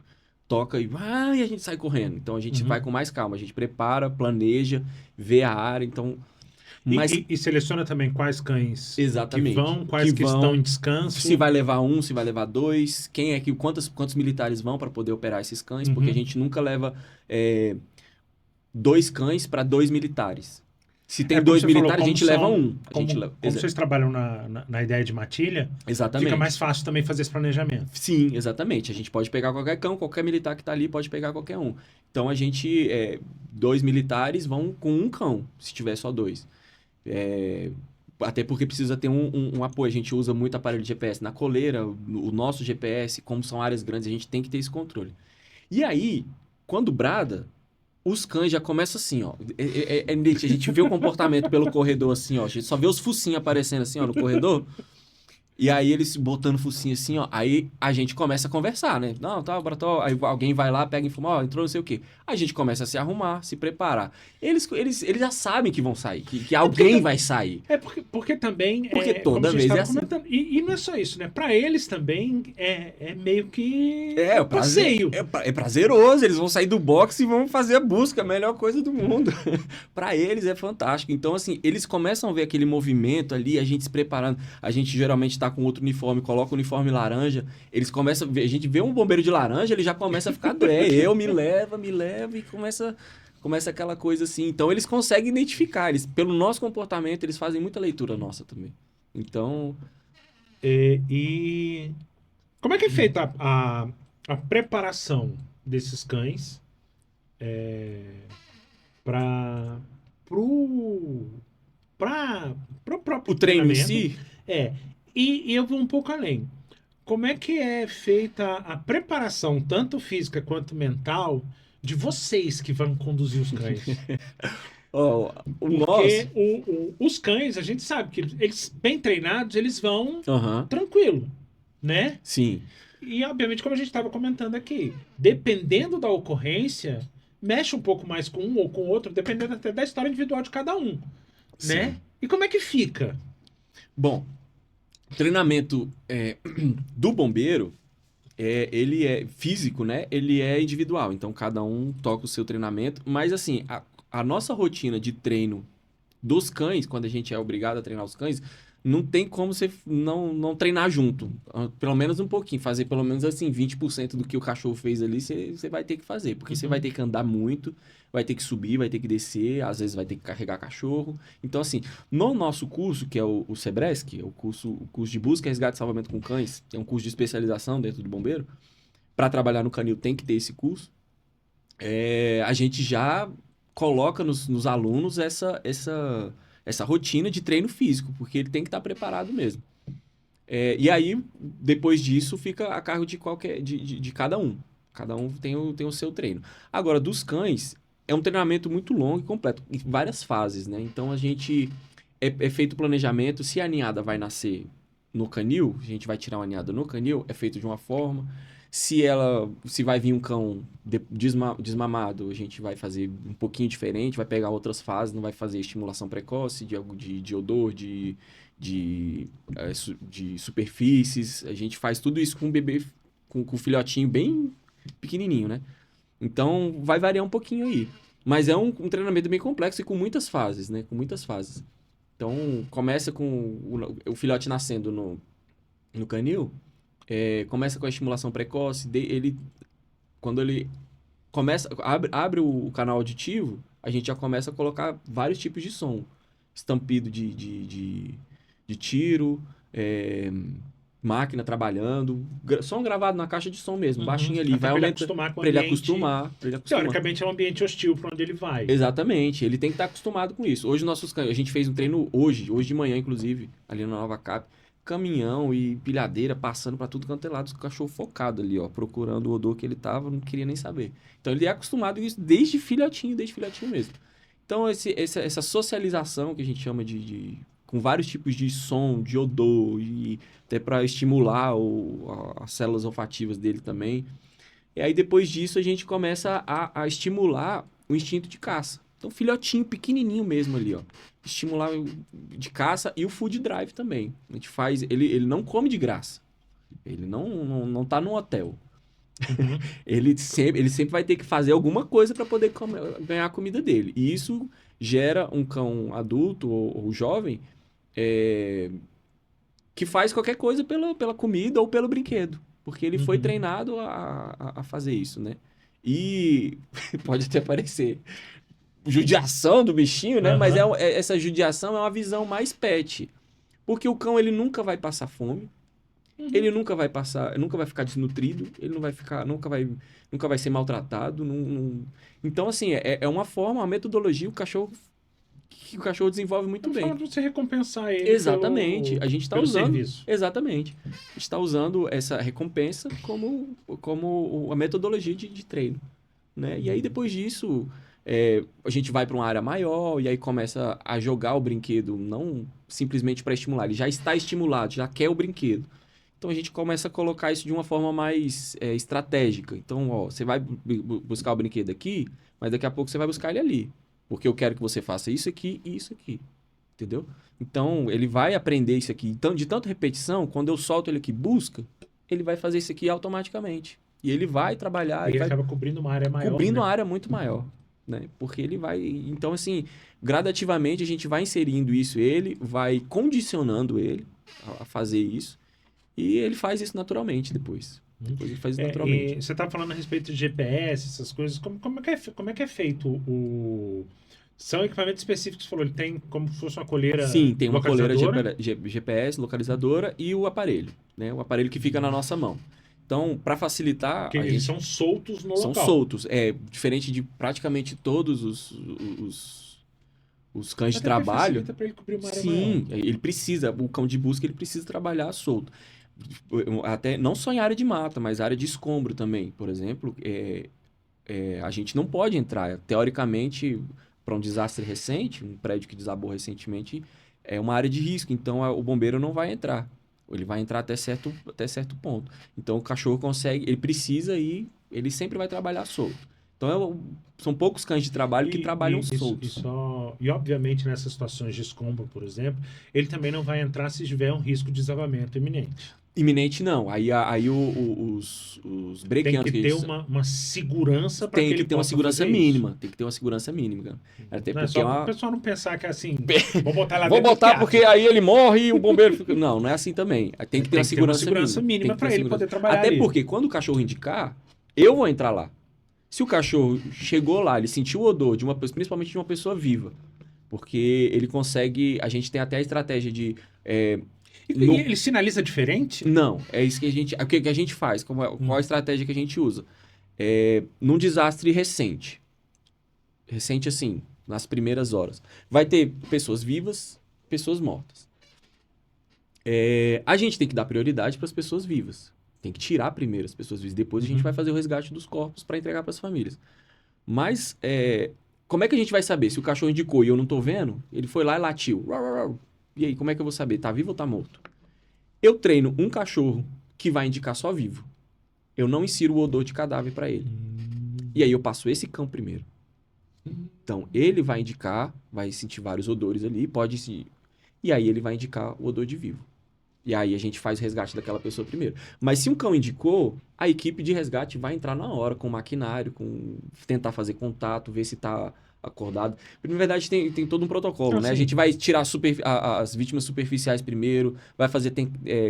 Speaker 2: toca e a gente sai correndo. Então, a gente vai com mais calma. A gente prepara, planeja, vê a área. Então...
Speaker 1: E seleciona também quais cães
Speaker 2: exatamente,
Speaker 1: que vão, quais que estão em descanso.
Speaker 2: Se vai levar um, se vai levar dois. Quantos militares vão para poder operar esses cães. Porque a gente nunca leva... 2 cães para 2 militares. Se tem 2 militares, a gente leva um.
Speaker 1: Como vocês trabalham na ideia de matilha,
Speaker 2: exatamente,
Speaker 1: fica mais fácil também fazer esse planejamento.
Speaker 2: Sim, exatamente. A gente pode pegar qualquer cão, qualquer militar que está ali pode pegar qualquer um. Então, a gente... 2 militares vão com um cão, se tiver só 2. Até porque precisa ter um apoio. A gente usa muito aparelho de GPS na coleira, o nosso GPS, como são áreas grandes, a gente tem que ter esse controle. E aí, quando brada... Os cães já começam assim, ó. A gente vê o comportamento pelo corredor assim, ó. A gente só vê os focinhos aparecendo assim, ó, no corredor. E aí eles botando focinho assim, ó. Aí a gente começa a conversar, né? Não, tá, laboratório. Aí alguém vai lá, pega e fuma, ó, entrou não sei o quê. A gente começa a se arrumar, se preparar. Eles já sabem que vão sair, que alguém vai sair.
Speaker 1: Porque também...
Speaker 2: Porque toda vez é assim.
Speaker 1: E não é só isso, né? Pra eles também é meio que...
Speaker 2: o passeio. É prazeroso. Eles vão sair do boxe e vão fazer a busca, a melhor coisa do mundo. Pra eles é fantástico. Então, assim, eles começam a ver aquele movimento ali, a gente se preparando. A gente geralmente tá com outro uniforme, coloca o uniforme laranja, eles começam a ver, a gente vê um bombeiro de laranja, ele já começa a ficar me leva e começa aquela coisa assim. Então eles conseguem identificar, pelo nosso comportamento, eles fazem muita leitura nossa também. Então...
Speaker 1: E como é que é feita a preparação desses cães para o próprio
Speaker 2: treino em si?
Speaker 1: E eu vou um pouco além. Como é que é feita a preparação, tanto física quanto mental, de vocês que vão conduzir os cães? Porque os cães, a gente sabe que eles, bem treinados, eles vão tranquilo, né?
Speaker 2: Sim.
Speaker 1: E, obviamente, como a gente estava comentando aqui, dependendo da ocorrência, mexe um pouco mais com um ou com o outro, dependendo até da história individual de cada um, né? E como é que fica?
Speaker 2: Bom... O treinamento do bombeiro, ele é físico, né? Ele é individual. Então, cada um toca o seu treinamento. Mas, assim, a nossa rotina de treino dos cães, quando a gente é obrigado a treinar os cães, não tem como você não treinar junto. Pelo menos um pouquinho. Fazer pelo menos, assim, 20% do que o cachorro fez ali, você vai ter que fazer. Porque você vai ter que andar muito, vai ter que subir, vai ter que descer, às vezes vai ter que carregar cachorro. Então, assim, no nosso curso, que é o SEBRESC, é o curso de busca, resgate e salvamento com cães, é um curso de especialização dentro do bombeiro, para trabalhar no canil tem que ter esse curso, a gente já coloca nos alunos essa rotina de treino físico, porque ele tem que estar preparado mesmo. E aí, depois disso, fica a cargo de cada um. Cada um tem o seu treino. Agora, dos cães, é um treinamento muito longo e completo, em várias fases, né? Então, a gente... É feito o planejamento, se a ninhada vai nascer no canil, a gente vai tirar uma ninhada no canil, é feito de uma forma. Se vai vir um cão desmamado, a gente vai fazer um pouquinho diferente, vai pegar outras fases, não vai fazer estimulação precoce de odor, de superfícies. A gente faz tudo isso com um bebê, com um filhotinho bem pequenininho, né? Então, vai variar um pouquinho aí. Mas é um treinamento bem complexo e com muitas fases, né? Com muitas fases. Então, começa com o filhote nascendo no canil, começa com a estimulação precoce. Quando ele abre o canal auditivo, a gente já começa a colocar vários tipos de som. Estampido de tiro, máquina trabalhando, som gravado na caixa de som mesmo, baixinho ali, vai aumentando para ele acostumar.
Speaker 1: Teoricamente é um ambiente hostil para onde ele vai.
Speaker 2: Exatamente, ele tem que estar acostumado com isso. Hoje a gente fez um treino hoje de manhã inclusive, ali na Nova Cap, caminhão e pilhadeira passando para tudo quanto é lado, o cachorro focado ali, ó, procurando o odor que ele tava, não queria nem saber. Então ele é acostumado com isso desde filhotinho mesmo. Então essa socialização que a gente chama com vários tipos de som, de odor, e até para estimular as células olfativas dele também. E aí, depois disso, a gente começa a estimular o instinto de caça. Então, filhotinho, pequenininho mesmo ali, ó. Estimular de caça e o food drive também. A gente faz... Ele não come de graça. Ele não tá no hotel.
Speaker 1: Uhum.
Speaker 2: Ele sempre vai ter que fazer alguma coisa para poder ganhar a comida dele. E isso gera um cão adulto ou jovem que faz qualquer coisa pela comida ou pelo brinquedo. Porque ele foi treinado a fazer isso, né? E pode até parecer judiação do bichinho, né? Mas essa judiação é uma visão mais pet. Porque o cão, ele nunca vai passar fome. Ele nunca vai ficar desnutrido. Ele nunca vai ser maltratado. Então, assim, é uma forma, uma metodologia que o cachorro desenvolve muito bem.
Speaker 1: Forma de você recompensar ele.
Speaker 2: Exatamente. A gente está usando.
Speaker 1: Serviço.
Speaker 2: Exatamente. A gente está usando essa recompensa como a metodologia de treino, né? E aí, depois disso, a gente vai para uma área maior e aí começa a jogar o brinquedo, não simplesmente para estimular. Ele já está estimulado, já quer o brinquedo. Então, a gente começa a colocar isso de uma forma mais estratégica. Então, ó, você vai buscar o brinquedo aqui, mas daqui a pouco você vai buscar ele ali. Porque eu quero que você faça isso aqui e isso aqui. Entendeu? Então, ele vai aprender isso aqui. Então, de tanta repetição, quando eu solto ele aqui, busca, ele vai fazer isso aqui automaticamente. E ele vai trabalhar...
Speaker 1: Ele
Speaker 2: vai
Speaker 1: acaba cobrindo uma área maior.
Speaker 2: Cobrindo
Speaker 1: uma
Speaker 2: área muito maior. Né? Porque ele vai... Então, assim, gradativamente, a gente vai inserindo isso, ele vai condicionando ele a fazer isso. E ele faz isso naturalmente depois. Depois ele faz isso naturalmente.
Speaker 1: Você está falando a respeito de GPS, essas coisas. Como é que é feito São equipamentos específicos, você falou, ele tem como se fosse uma coleira.
Speaker 2: Sim, tem uma coleira GPS, localizadora e o aparelho, né? O aparelho que fica na nossa mão. Então, para facilitar...
Speaker 1: Porque eles são soltos no local.
Speaker 2: São soltos. Diferente de praticamente todos os cães de trabalho.
Speaker 1: Para ele cobrir uma área
Speaker 2: sim,
Speaker 1: maior.
Speaker 2: Ele precisa, o cão de busca, ele precisa trabalhar solto. Até não só em área de mata, mas área de escombro também, por exemplo. A gente não pode entrar. Teoricamente, para um desastre recente, um prédio que desabou recentemente, é uma área de risco. Então, o bombeiro não vai entrar. Ele vai entrar até certo ponto. Então, o cachorro consegue... Ele precisa ir... Ele sempre vai trabalhar solto. Então, são poucos cães de trabalho que trabalham soltos.
Speaker 1: E, obviamente, nessas situações de escombro, por exemplo, ele também não vai entrar se tiver um risco de desabamento iminente.
Speaker 2: Iminente não. Aí os breakeantes...
Speaker 1: Tem que ter uma segurança para que ele
Speaker 2: Tem que ter uma segurança mínima. Tem que ter uma segurança mínima. Até
Speaker 1: não
Speaker 2: porque
Speaker 1: o pessoal não pensar que é assim... Vou botar lá
Speaker 2: Vou botar porque aí ele morre e o bombeiro fica... Não é assim também. Tem que ter uma segurança
Speaker 1: mínima para ele poder trabalhar.
Speaker 2: Até porque quando o cachorro indicar, eu vou entrar lá. Se o cachorro chegou lá, ele sentiu o odor, principalmente de uma pessoa viva. Porque ele consegue... A gente tem até a estratégia de...
Speaker 1: Ele sinaliza diferente?
Speaker 2: Não, é isso que o que a gente faz, qual a estratégia que a gente usa? Num desastre recente assim, nas primeiras horas, vai ter pessoas vivas, pessoas mortas. A gente tem que dar prioridade para as pessoas vivas. Tem que tirar primeiro as pessoas vivas, depois a gente vai fazer o resgate dos corpos para entregar para as famílias. Mas, como é que a gente vai saber? Se o cachorro indicou e eu não estou vendo, ele foi lá e latiu. E aí, como é que eu vou saber? Tá vivo ou tá morto? Eu treino um cachorro que vai indicar só vivo. eu não insiro o odor de cadáver para ele. E aí eu passo esse cão primeiro. Então, ele vai indicar, vai sentir vários odores ali, pode se... E aí ele vai indicar o odor de vivo. E aí a gente faz o resgate daquela pessoa primeiro. Mas se um cão indicou, a equipe de resgate vai entrar na hora com maquinário, com tentar fazer contato, ver se tá acordado. Na verdade, tem todo um protocolo, né? Sim. A gente vai tirar as vítimas superficiais primeiro, vai fazer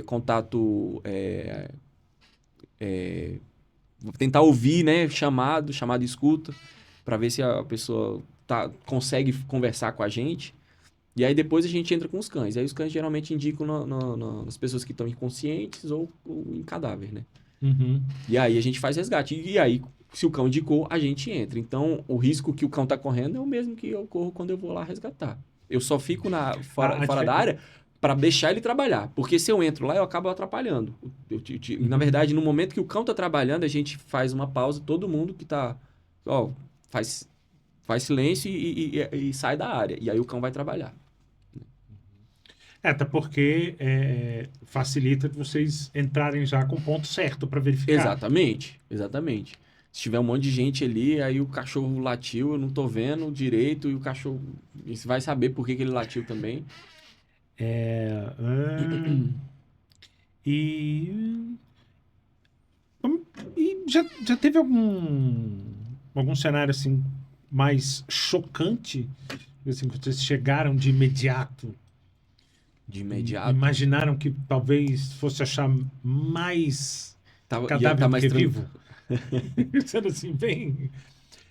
Speaker 2: contato... tentar ouvir, né? Chamado escuta, para ver se a pessoa consegue conversar com a gente. E aí depois a gente entra com os cães. Aí os cães geralmente indicam nas pessoas que estão inconscientes ou em cadáver, né?
Speaker 1: Uhum.
Speaker 2: E aí a gente faz resgate. E aí, se o cão indicou, a gente entra. Então, o risco que o cão tá correndo é o mesmo que eu corro quando eu vou lá resgatar. Eu só fico fora da área para deixar ele trabalhar. Porque se eu entro lá, eu acabo atrapalhando. Na verdade, no momento que o cão tá trabalhando, a gente faz uma pausa, todo mundo que tá... faz silêncio e sai da área. E aí o cão vai trabalhar.
Speaker 1: Até porque facilita de vocês entrarem já com o ponto certo para verificar.
Speaker 2: Exatamente. Se tiver um monte de gente ali, aí o cachorro latiu, eu não tô vendo direito, e o cachorro... Você vai saber por que ele latiu também.
Speaker 1: E já teve algum cenário assim mais chocante, assim, que vocês chegaram de imediato? Imaginaram que talvez fosse achar mais cadáver do que vivo? Sendo assim, bem...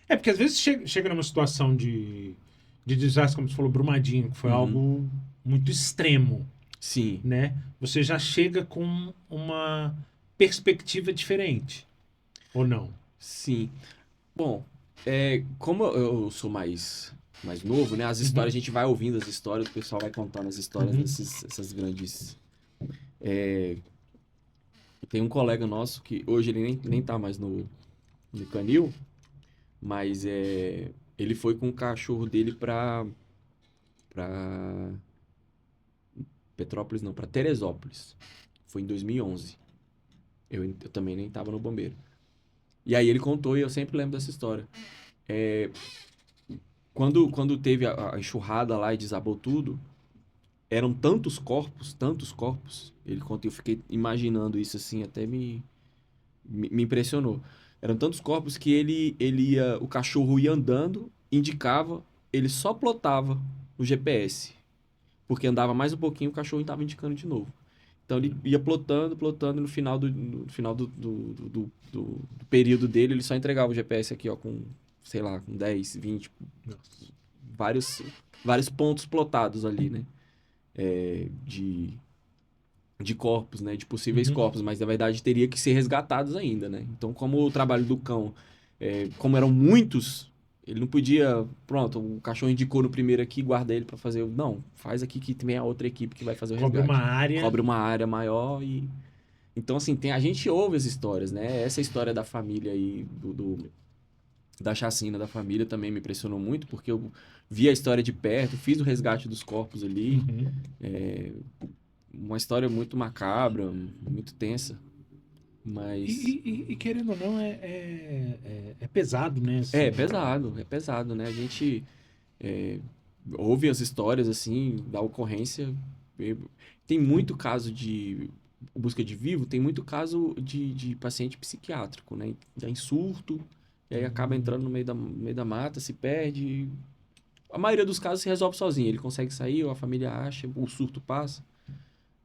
Speaker 1: porque às vezes chega numa situação de desastre, como você falou, Brumadinho, que foi algo muito extremo.
Speaker 2: Sim.
Speaker 1: Né? Você já chega com uma perspectiva diferente. Ou não?
Speaker 2: Sim. Bom, como eu sou mais novo, né? As histórias, a gente vai ouvindo as histórias, o pessoal vai contando as histórias dessas grandes... Tem um colega nosso que hoje ele nem tá mais no canil, mas ele foi com o cachorro dele pra Petrópolis, não, pra Teresópolis. Foi em 2011. Eu também nem tava no bombeiro. E aí ele contou, e eu sempre lembro dessa história. Quando teve a enxurrada lá e desabou tudo, eram tantos corpos, ele conta, eu fiquei imaginando isso assim, até me impressionou. Eram tantos corpos que o cachorro ia andando, indicava, ele só plotava o GPS, porque andava mais um pouquinho, o cachorro estava indicando de novo. Então ele ia plotando, e no final do período dele, ele só entregava o GPS aqui, ó, com, sei lá, com 10, 20, vários pontos plotados ali, né? De corpos, né? De possíveis corpos, mas na verdade teria que ser resgatados ainda, né? Então, como o trabalho do cão, como eram muitos, ele não podia, pronto, o cachorro indicou no primeiro aqui, guarda ele para fazer, não, faz aqui que tem a outra equipe que vai fazer o resgate. Cobre uma área maior e... Então, assim, a gente ouve as histórias, né? Essa história da família aí, da chacina da família também me impressionou muito, porque eu vi a história de perto, fiz o resgate dos corpos ali. Uma história muito macabra, muito tensa, mas...
Speaker 1: E querendo ou não, é pesado, né? Assim,
Speaker 2: é pesado, né? A gente ouve as histórias, assim, da ocorrência. Tem muito caso de busca de vivo, tem muito caso de paciente psiquiátrico, né? Já em surto, e aí acaba entrando no meio da mata, se perde. A maioria dos casos se resolve sozinho, ele consegue sair, ou a família acha, o surto passa.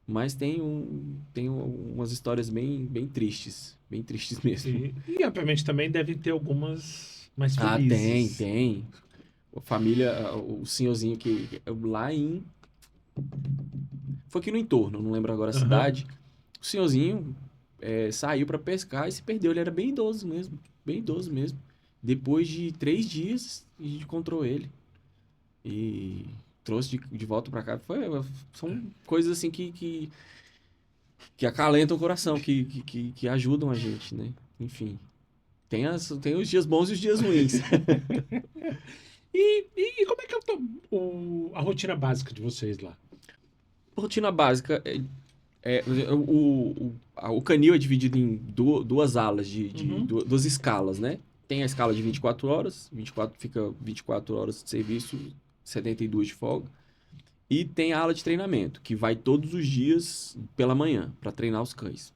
Speaker 2: Mas tem umas histórias bem tristes mesmo.
Speaker 1: E obviamente também devem ter algumas mais felizes.
Speaker 2: Tem. A família, o senhorzinho que lá foi aqui no entorno, não lembro agora a cidade. O senhorzinho saiu para pescar e se perdeu. Ele era bem idoso mesmo. Depois de 3 dias, a gente encontrou ele. E trouxe de volta para cá. São coisas assim que acalentam o coração, que ajudam a gente, né? Enfim, tem os dias bons e os dias ruins.
Speaker 1: E como é que a rotina básica de vocês lá?
Speaker 2: Rotina básica O canil é dividido em duas alas, duas escalas, né? Tem a escala de 24 horas, fica 24 horas de serviço, 72 de folga. E tem a ala de treinamento, que vai todos os dias pela manhã, para treinar os cães,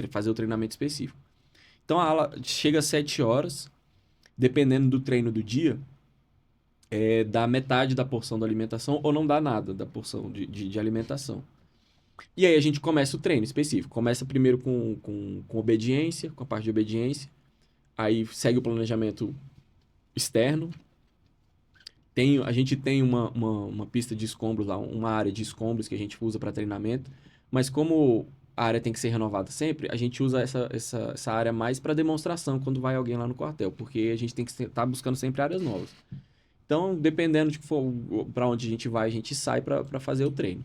Speaker 2: fazer o treinamento específico. Então a ala chega às 7 horas, dependendo do treino do dia, dá metade da porção da alimentação ou não dá nada da porção de alimentação. E aí a gente começa o treino específico. Começa primeiro com obediência, com a parte de obediência. Aí segue o planejamento externo. A gente tem uma pista de escombros lá, uma área de escombros que a gente usa para treinamento. Mas como a área tem que ser renovada sempre, a gente usa essa área mais para demonstração quando vai alguém lá no quartel. Porque a gente tem que estar buscando sempre áreas novas. Então, dependendo de para onde a gente vai, a gente sai para fazer o treino.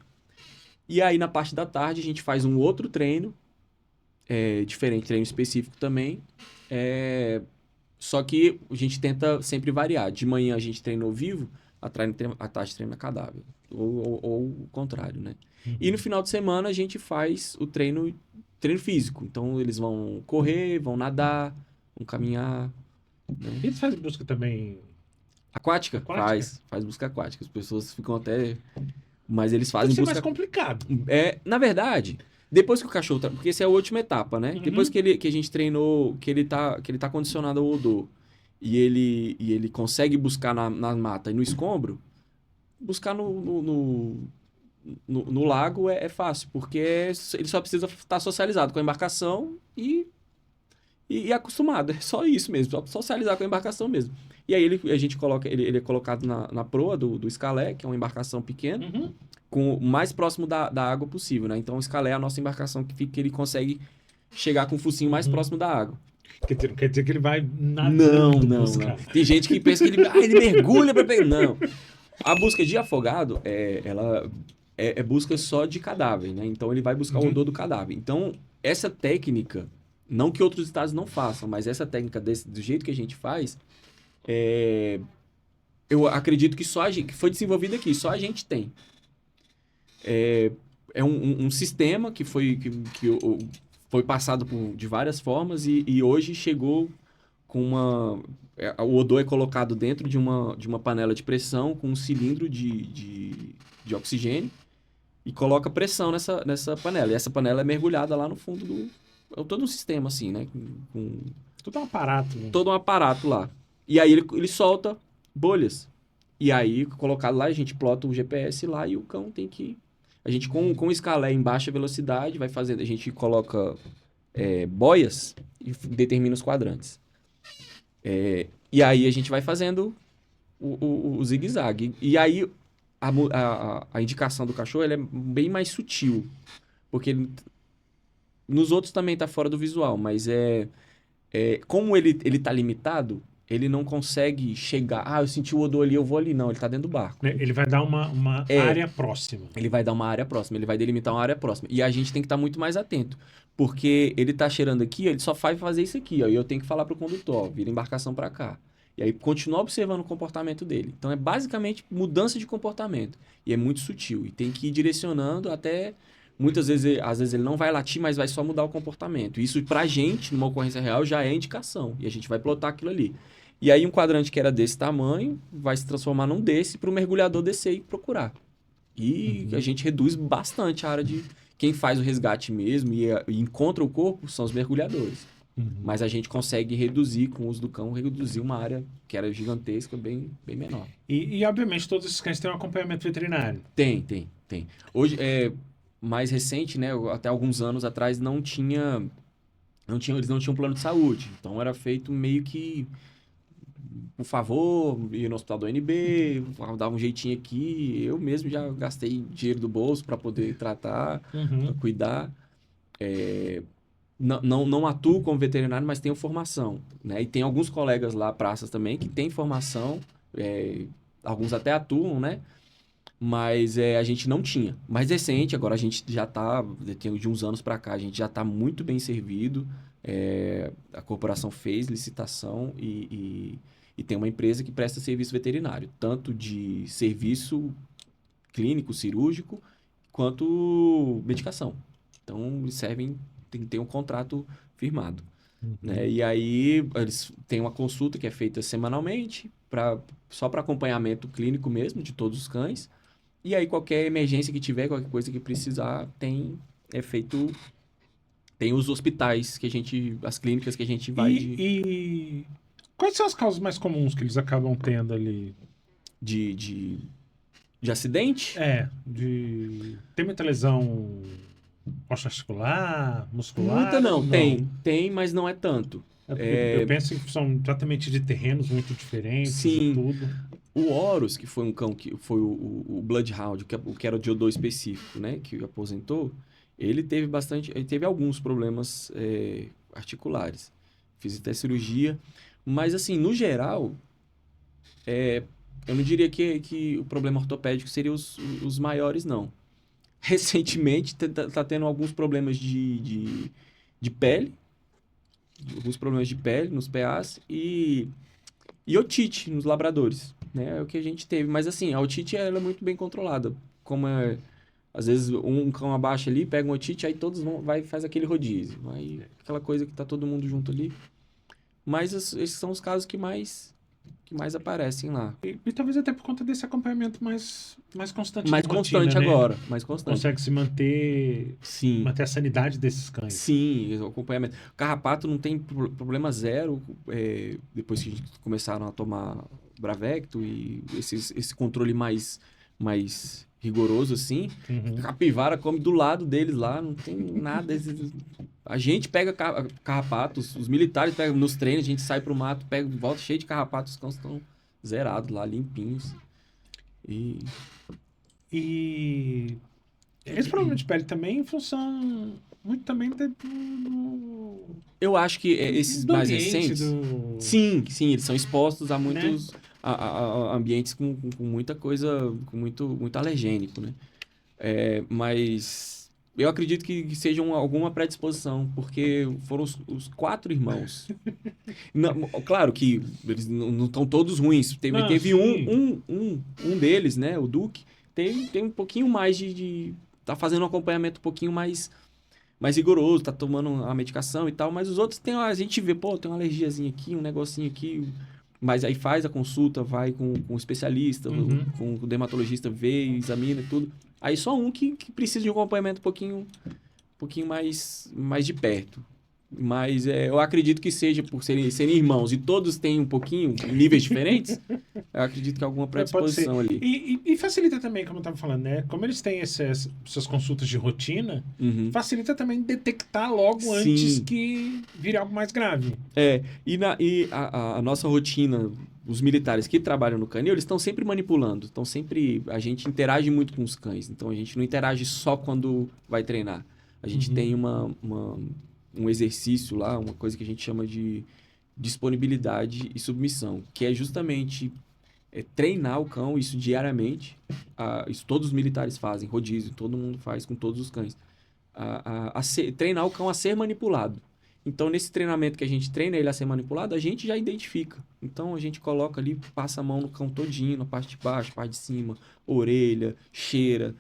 Speaker 2: E aí, na parte da tarde, a gente faz um outro treino, diferente, treino específico também. Só que a gente tenta sempre variar. De manhã a gente treina ao vivo, à tarde treina cadáver. Ou o contrário, né? Uhum. E no final de semana a gente faz o treino físico. Então, eles vão correr, vão nadar, vão caminhar. Né?
Speaker 1: Eles fazem busca também...
Speaker 2: Aquática? Faz busca aquática. As pessoas ficam até... Mas eles fazem busca...
Speaker 1: mais complicado.
Speaker 2: Na verdade, depois que o cachorro... Porque essa é a última etapa, né? Uhum. Depois que a gente treinou, que ele tá condicionado ao odor, e ele consegue buscar na mata e no escombro, buscar no lago é fácil, porque ele só precisa estar socializado com a embarcação e acostumado. É só isso mesmo, só socializar com a embarcação mesmo. E aí a gente coloca, ele é colocado na proa do escalé, que é uma embarcação pequena, uhum. com o mais próximo da água possível, né? Então o escalé é a nossa embarcação que ele consegue chegar com o focinho mais próximo da água.
Speaker 1: Quer dizer que ele vai nadando.
Speaker 2: Não. Tem gente que pensa que ele mergulha para pegar. Não. A busca de afogado, ela é busca só de cadáver, né? Então ele vai buscar o odor do cadáver. Então, essa técnica, não que outros estados não façam, mas essa técnica do jeito que a gente faz, eu acredito que que foi desenvolvida aqui, só a gente tem. É um sistema que foi passado de várias formas e hoje chegou com o odor é colocado dentro de uma panela de pressão com um cilindro de oxigênio e coloca pressão nessa panela. E essa panela é mergulhada lá no fundo todo um sistema assim, né?
Speaker 1: Todo um aparato. Né?
Speaker 2: Todo um aparato lá. E aí ele solta bolhas. E aí, colocado lá, a gente plota o GPS lá e o cão tem que... A gente, com o escalé em baixa velocidade, vai fazendo... A gente coloca boias e determina os quadrantes. E aí, a gente vai fazendo o zigue-zague. E aí, a indicação do cachorro ela é bem mais sutil. Porque nos outros também está fora do visual, mas como ele tá limitado... Ele não consegue chegar... eu senti o odor ali, eu vou ali. Não, ele tá dentro do barco.
Speaker 1: Ele vai dar uma área próxima.
Speaker 2: Ele vai dar uma área próxima. Ele vai delimitar uma área próxima. E a gente tem que estar muito mais atento. Porque ele tá cheirando aqui, ele só vai fazer isso aqui. Ó, e eu tenho que falar pro condutor, vira embarcação para cá. E aí, continuar observando o comportamento dele. Então, é basicamente mudança de comportamento. E é muito sutil. E tem que ir direcionando até... Muitas vezes, às vezes ele não vai latir, mas vai só mudar o comportamento. Isso, pra gente, numa ocorrência real, já é indicação. E a gente vai plotar aquilo ali. E aí, um quadrante que era desse tamanho vai se transformar num desse para o mergulhador descer e procurar. E a gente reduz bastante a área de... Quem faz o resgate mesmo e encontra o corpo são os mergulhadores. Mas a gente consegue reduzir, com o uso do cão, reduzir uma área que era gigantesca, bem menor.
Speaker 1: E obviamente, todos esses cães têm um acompanhamento veterinário.
Speaker 2: Tem. Hoje, mais recente, né? Até alguns anos atrás, eles não tinham plano de saúde. Então, era feito meio que... Por favor, ir no hospital do NB, dava um jeitinho aqui. Eu mesmo já gastei dinheiro do bolso para poder tratar, pra cuidar. Não atuo como veterinário, mas tenho formação. Né? E tem alguns colegas lá, praças também, que têm formação. Alguns até atuam, né? Mas a gente não tinha. Mais recente, agora a gente já está, de uns anos para cá, a gente já está muito bem servido. A corporação fez licitação e tem uma empresa que presta serviço veterinário, tanto de serviço clínico, cirúrgico, quanto medicação. Então, eles servem, tem que ter um contrato firmado. Né? E aí, eles têm uma consulta que é feita semanalmente, só para acompanhamento clínico mesmo, de todos os cães. E aí, qualquer emergência que tiver, qualquer coisa que precisar, é feito... Tem os hospitais as clínicas que a gente vai
Speaker 1: E quais são as causas mais comuns que eles acabam tendo ali?
Speaker 2: De acidente?
Speaker 1: Tem muita lesão osteoarticular, muscular?
Speaker 2: Muita não. Tem, mas não é tanto.
Speaker 1: Eu penso que são tratamento de terrenos muito diferentes.
Speaker 2: Sim.
Speaker 1: E tudo.
Speaker 2: O Horus, que foi um cão que foi o Bloodhound, que era de odor específico, né? Que aposentou, ele teve alguns problemas articulares. Fiz até cirurgia. Mas, assim, no geral, eu não diria que o problema ortopédico seria os maiores, não. Recentemente, tá tendo alguns problemas de pele. Alguns problemas de pele nos PAs e otite nos labradores, né? É o que a gente teve. Mas, assim, a otite ela é muito bem controlada. Às vezes, um cão abaixa ali, pega um otite, aí todos faz aquele rodízio. Aí, aquela coisa que tá todo mundo junto ali. Mas esses são os casos que mais aparecem lá.
Speaker 1: E talvez até por conta desse acompanhamento mais constante.
Speaker 2: Mais constante rotina, agora, né? Mais constante.
Speaker 1: Consegue se manter...
Speaker 2: Sim.
Speaker 1: Manter a sanidade desses cães.
Speaker 2: Sim, o acompanhamento. O carrapato não tem problema zero. Depois que começaram a tomar Bravecto e esse controle mais rigoroso, assim.
Speaker 1: Uhum.
Speaker 2: Capivara come do lado deles lá, não tem nada. A gente pega carrapatos, os militares pegam nos treinos, a gente sai pro mato, volta cheio de carrapatos, os cães estão zerados lá, limpinhos.
Speaker 1: E esse problema de pele também em função muito também
Speaker 2: eu acho que esses mais recentes... Sim, eles são expostos a muitos... Né? A ambientes com muita coisa, com muito alergênico, né? Mas eu acredito que seja alguma predisposição, porque foram os 4 irmãos. Não, claro que eles não estão todos ruins. Teve um deles, né? O Duque, tem um pouquinho mais tá fazendo um acompanhamento um pouquinho mais rigoroso, tá tomando a medicação e tal, mas os outros a gente vê, tem uma alergiazinha aqui, um negocinho aqui... Mas aí faz a consulta, vai com o especialista, com o dermatologista, vê, examina e tudo. Aí só um que precisa de um acompanhamento um pouquinho mais de perto. Mas eu acredito que seja por serem irmãos e todos têm um pouquinho, níveis diferentes, eu acredito que há alguma predisposição ali.
Speaker 1: E facilita também, como eu estava falando, né? Como eles têm essas consultas de rotina, facilita também detectar logo antes que vire algo mais grave.
Speaker 2: E a nossa rotina, os militares que trabalham no canil, eles estão sempre manipulando. A gente interage muito com os cães, então a gente não interage só quando vai treinar. A gente tem um exercício lá, uma coisa que a gente chama de disponibilidade e submissão, que é justamente treinar o cão, isso diariamente. Isso todos os militares fazem, rodízio, todo mundo faz com todos os cães. Treinar o cão a ser manipulado. Então, nesse treinamento que a gente treina ele a ser manipulado, a gente já identifica. Então, a gente coloca ali, passa a mão no cão todinho, na parte de baixo, parte de cima, orelha, cheira...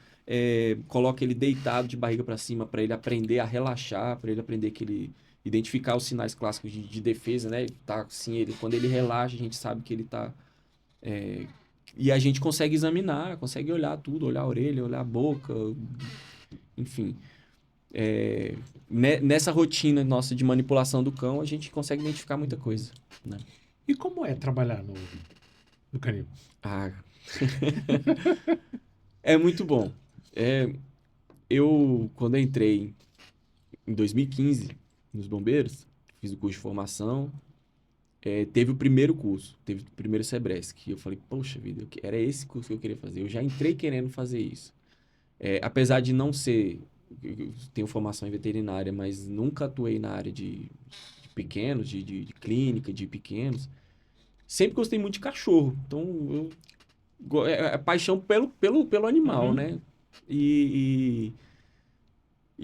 Speaker 2: coloca ele deitado de barriga para cima para ele aprender a relaxar, para ele aprender identificar os sinais clássicos de defesa, né? Tá assim, quando ele relaxa, a gente sabe que ele tá e a gente consegue examinar, consegue olhar tudo, olhar a orelha, olhar a boca, enfim. Nessa rotina nossa de manipulação do cão, a gente consegue identificar muita coisa, né?
Speaker 1: E como é trabalhar no canil?
Speaker 2: É muito bom. Eu, quando eu entrei em 2015 nos bombeiros, fiz o curso de formação, teve o primeiro curso, teve o primeiro Sebresc. Eu falei, poxa vida, era esse curso que eu queria fazer. Eu já entrei querendo fazer isso. Apesar de não ser... Eu tenho formação em veterinária, mas nunca atuei na área de pequenos, de clínica, de pequenos. Sempre gostei muito de cachorro. Então, paixão pelo animal, né? E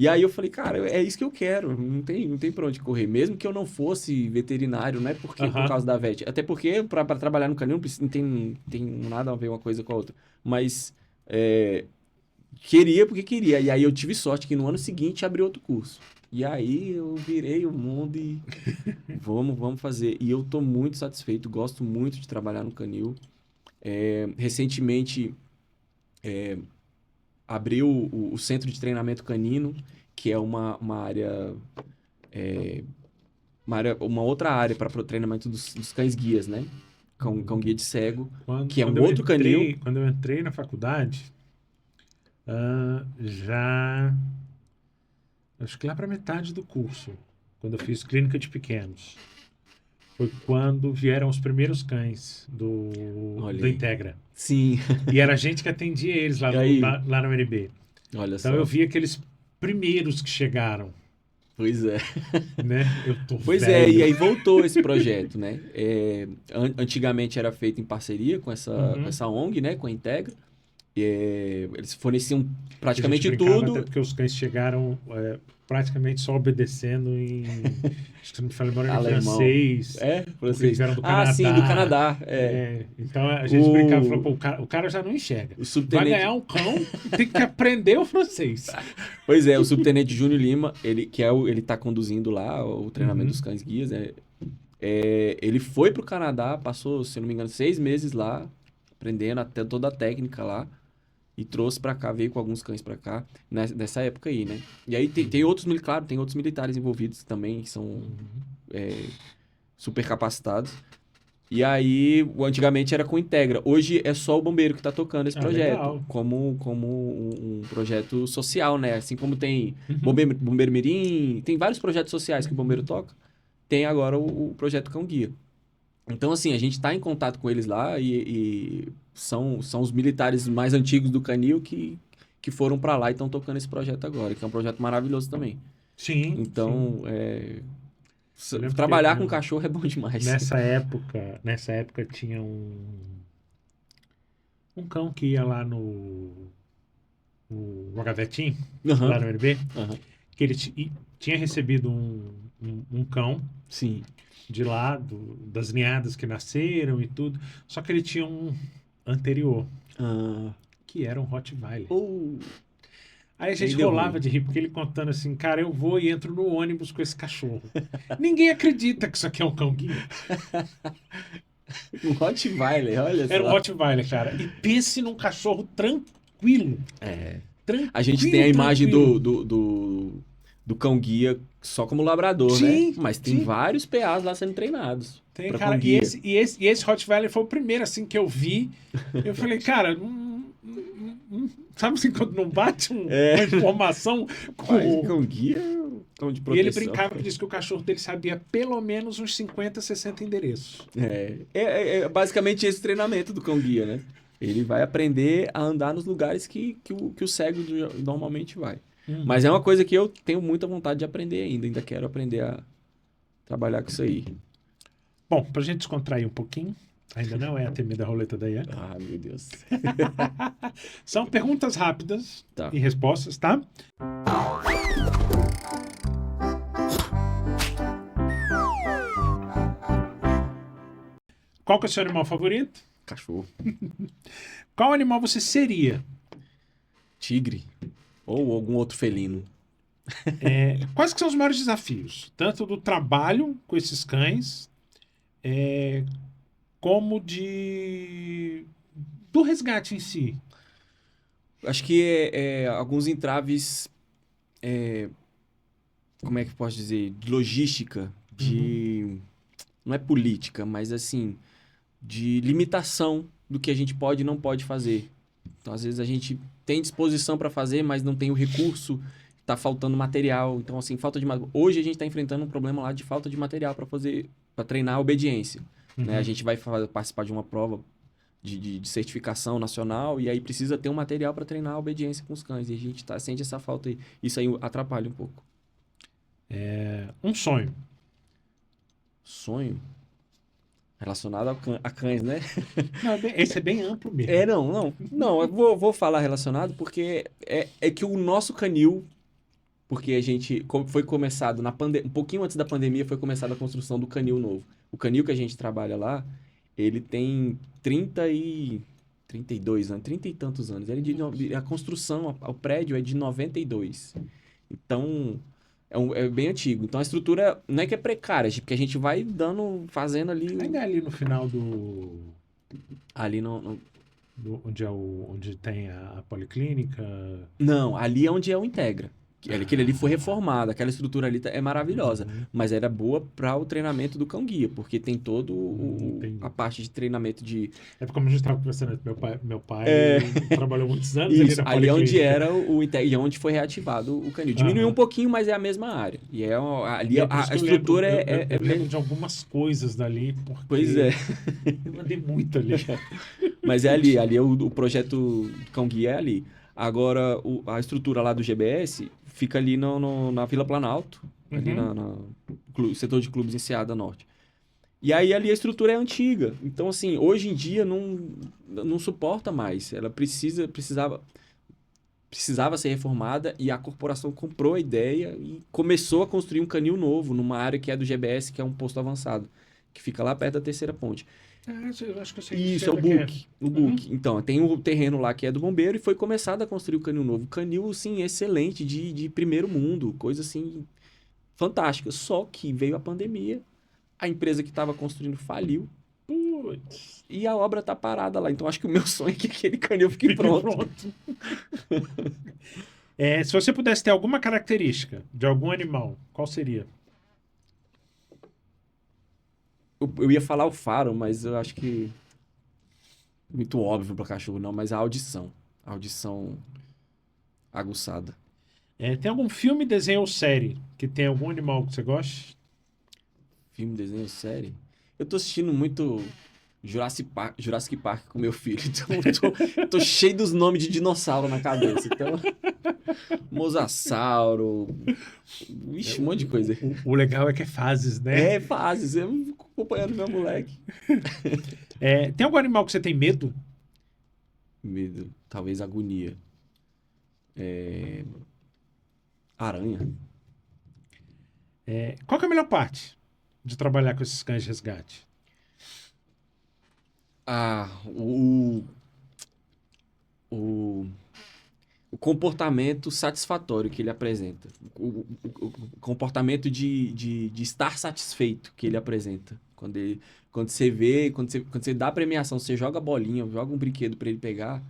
Speaker 2: aí eu falei, cara, é isso que eu quero, não tem pra onde correr. Mesmo que eu não fosse veterinário, não é por causa da vet. Até porque pra trabalhar no canil não tem nada a ver uma coisa com a outra. Mas Queria porque queria. E aí eu tive sorte que no ano seguinte abriu outro curso. E aí eu virei o mundo e vamos fazer. E eu tô muito satisfeito, gosto muito de trabalhar no canil. Recentemente abriu o Centro de Treinamento Canino, que é uma área, uma outra área para o treinamento dos cães guias, né? Cão guia de cego, que é um outro canil.
Speaker 1: Quando eu entrei na faculdade, já acho que lá para metade do curso, quando eu fiz clínica de pequenos, foi quando vieram os primeiros cães do Integra.
Speaker 2: Sim.
Speaker 1: E era a gente que atendia eles lá no UNB.
Speaker 2: Olha
Speaker 1: então
Speaker 2: só.
Speaker 1: eu vi aqueles primeiros que chegaram.
Speaker 2: Pois é.
Speaker 1: Né? Eu tô
Speaker 2: pois
Speaker 1: velho.
Speaker 2: E aí voltou esse projeto, né? Antigamente era feito em parceria com essa ONG, né? Com a Integra. Eles forneciam praticamente tudo.
Speaker 1: Até porque os cães chegaram praticamente só obedecendo em... Acho que você me fala agora em francês.
Speaker 2: Francês.
Speaker 1: Eles vieram do Canadá.
Speaker 2: Sim, do Canadá.
Speaker 1: Então a gente brincava e falou, pô, o cara já não enxerga. Vai ganhar um cão e tem que aprender o francês.
Speaker 2: Pois é, o subtenente Júnior Lima, ele tá conduzindo lá o treinamento dos cães guias, né? Ele foi pro Canadá, passou, se não me engano, 6 meses lá, aprendendo até toda a técnica lá. E trouxe pra cá, veio com alguns cães pra cá, nessa época aí, né? E aí tem outros militares envolvidos também, que são super capacitados. E aí, antigamente era com Integra. Hoje é só o bombeiro que tá tocando esse projeto.
Speaker 1: Legal.
Speaker 2: Como um projeto social, né? Assim como tem Bombeiro Mirim, tem vários projetos sociais que o bombeiro toca. Tem agora o projeto Cão Guia. Então, assim, a gente está em contato com eles lá e são os militares mais antigos do canil que foram para lá e estão tocando esse projeto agora, que é um projeto maravilhoso também.
Speaker 1: Sim.
Speaker 2: Então, trabalhar com cachorro é bom demais.
Speaker 1: Nessa época tinha um cão que ia lá no Agavetim, lá no UNB, que ele tinha recebido um cão.
Speaker 2: Sim.
Speaker 1: De lá, das ninhadas que nasceram e tudo. Só que ele tinha um anterior, que era um Rottweiler. Aí a gente rolava de rir, porque ele contando assim, cara, eu vou e entro no ônibus com esse cachorro. Ninguém acredita que isso aqui é um cão guia.
Speaker 2: Um Rottweiler, olha só.
Speaker 1: Era um Rottweiler, cara. E pense num cachorro tranquilo. Tranquilo.
Speaker 2: A gente tem a imagem do cão guia só como labrador, né? Mas tem vários PAs lá sendo treinados.
Speaker 1: Tem, cara. E esse Rottweiler foi o primeiro, assim, que eu vi. Eu falei, cara, sabe assim, quando não bate uma informação com...
Speaker 2: Cão guia, cão de proteção.
Speaker 1: E ele brincava que disse que o cachorro dele sabia pelo menos uns 50, 60 endereços.
Speaker 2: É basicamente esse treinamento do cão guia, né? Ele vai aprender a andar nos lugares que o cego normalmente vai. Mas é uma coisa que eu tenho muita vontade de aprender ainda quero aprender a trabalhar com isso aí.
Speaker 1: Bom, pra gente descontrair um pouquinho, ainda não é a temida roleta da Ian.
Speaker 2: Ah, meu Deus.
Speaker 1: São perguntas rápidas e respostas, tá? Qual que é o seu animal favorito?
Speaker 2: Cachorro.
Speaker 1: Qual animal você seria?
Speaker 2: Tigre. Ou algum outro felino.
Speaker 1: Quais que são os maiores desafios? Tanto do trabalho com esses cães, como do resgate em si?
Speaker 2: Acho que alguns entraves, como é que eu posso dizer? De logística, não é política, mas assim, de limitação do que a gente pode e não pode fazer. Então, às vezes, a gente tem disposição para fazer, mas não tem o recurso, está faltando material. Então, assim, hoje a gente está enfrentando um problema lá de falta de material para treinar a obediência. Né? A gente vai participar de uma prova de certificação nacional e aí precisa ter um material para treinar a obediência com os cães. E a gente sente essa falta aí. Isso aí atrapalha um pouco.
Speaker 1: Um sonho.
Speaker 2: Sonho? Relacionado a cães, né?
Speaker 1: Não, esse é bem amplo mesmo.
Speaker 2: Não, eu vou falar relacionado porque é que o nosso canil, porque a gente foi começado um pouquinho antes da pandemia, foi começada a construção do canil novo. O canil que a gente trabalha lá, ele tem 30 32 anos, 30 e tantos anos. A construção, o prédio é de 92. Então, é bem antigo. Então, a estrutura não é que é precária, porque a gente vai fazendo ali...
Speaker 1: Ainda é ali no final do...
Speaker 2: Ali no...
Speaker 1: Onde tem a policlínica?
Speaker 2: Não, ali é onde é o Integra. Aquele ali foi reformado, aquela estrutura ali é maravilhosa, mas era boa para o treinamento do cão-guia, porque tem todo a parte de treinamento de...
Speaker 1: É como a gente estava conversando, meu pai trabalhou muitos anos
Speaker 2: Isso,
Speaker 1: ali na
Speaker 2: onde era o Integra, e onde foi reativado o canil. Diminuiu um pouquinho, mas é a mesma área. E ali a estrutura
Speaker 1: eu lembro de algumas coisas dali, porque
Speaker 2: pois é.
Speaker 1: Eu andei muito ali.
Speaker 2: Mas é ali o projeto cão-guia é ali. Agora, a estrutura lá do GBS fica ali na Vila Planalto, ali no setor de clubes em Enseada Norte. E aí ali a estrutura é antiga. Então, assim, hoje em dia não suporta mais. Ela precisava ser reformada e a corporação comprou a ideia e começou a construir um canil novo numa área que é do GBS, que é um posto avançado, que fica lá perto da Terceira Ponte.
Speaker 1: Eu acho que eu sei.
Speaker 2: Isso, é o BUC. O BUC. Então, tem o terreno lá que é do bombeiro e foi começado a construir o canil novo. Canil, assim, excelente, de primeiro mundo, coisa assim, fantástica. Só que veio a pandemia, a empresa que estava construindo faliu, e a obra tá parada lá. Então, acho que o meu sonho é que aquele canil fique pronto.
Speaker 1: Se você pudesse ter alguma característica de algum animal, qual seria?
Speaker 2: Eu ia falar o faro, mas eu acho que... Muito óbvio para cachorro, não. Mas a audição. A audição aguçada.
Speaker 1: Tem algum filme, desenho ou série que tem algum animal que você goste?
Speaker 2: Filme, desenho ou série? Eu tô assistindo muito Jurassic Park com meu filho. Então eu tô cheio dos nomes de dinossauro na cabeça. Então... Mosasauro. Ixi, um monte de coisa.
Speaker 1: O legal é que é fases, né?
Speaker 2: É, fases. Eu fico acompanhando meu moleque.
Speaker 1: Tem algum animal que você tem medo?
Speaker 2: Medo. Talvez agonia. Aranha.
Speaker 1: Qual que é a melhor parte de trabalhar com esses cães de resgate?
Speaker 2: O comportamento satisfatório que ele apresenta. O comportamento de estar satisfeito que ele apresenta. Quando você dá a premiação, você joga a bolinha, joga um brinquedo para ele pegar,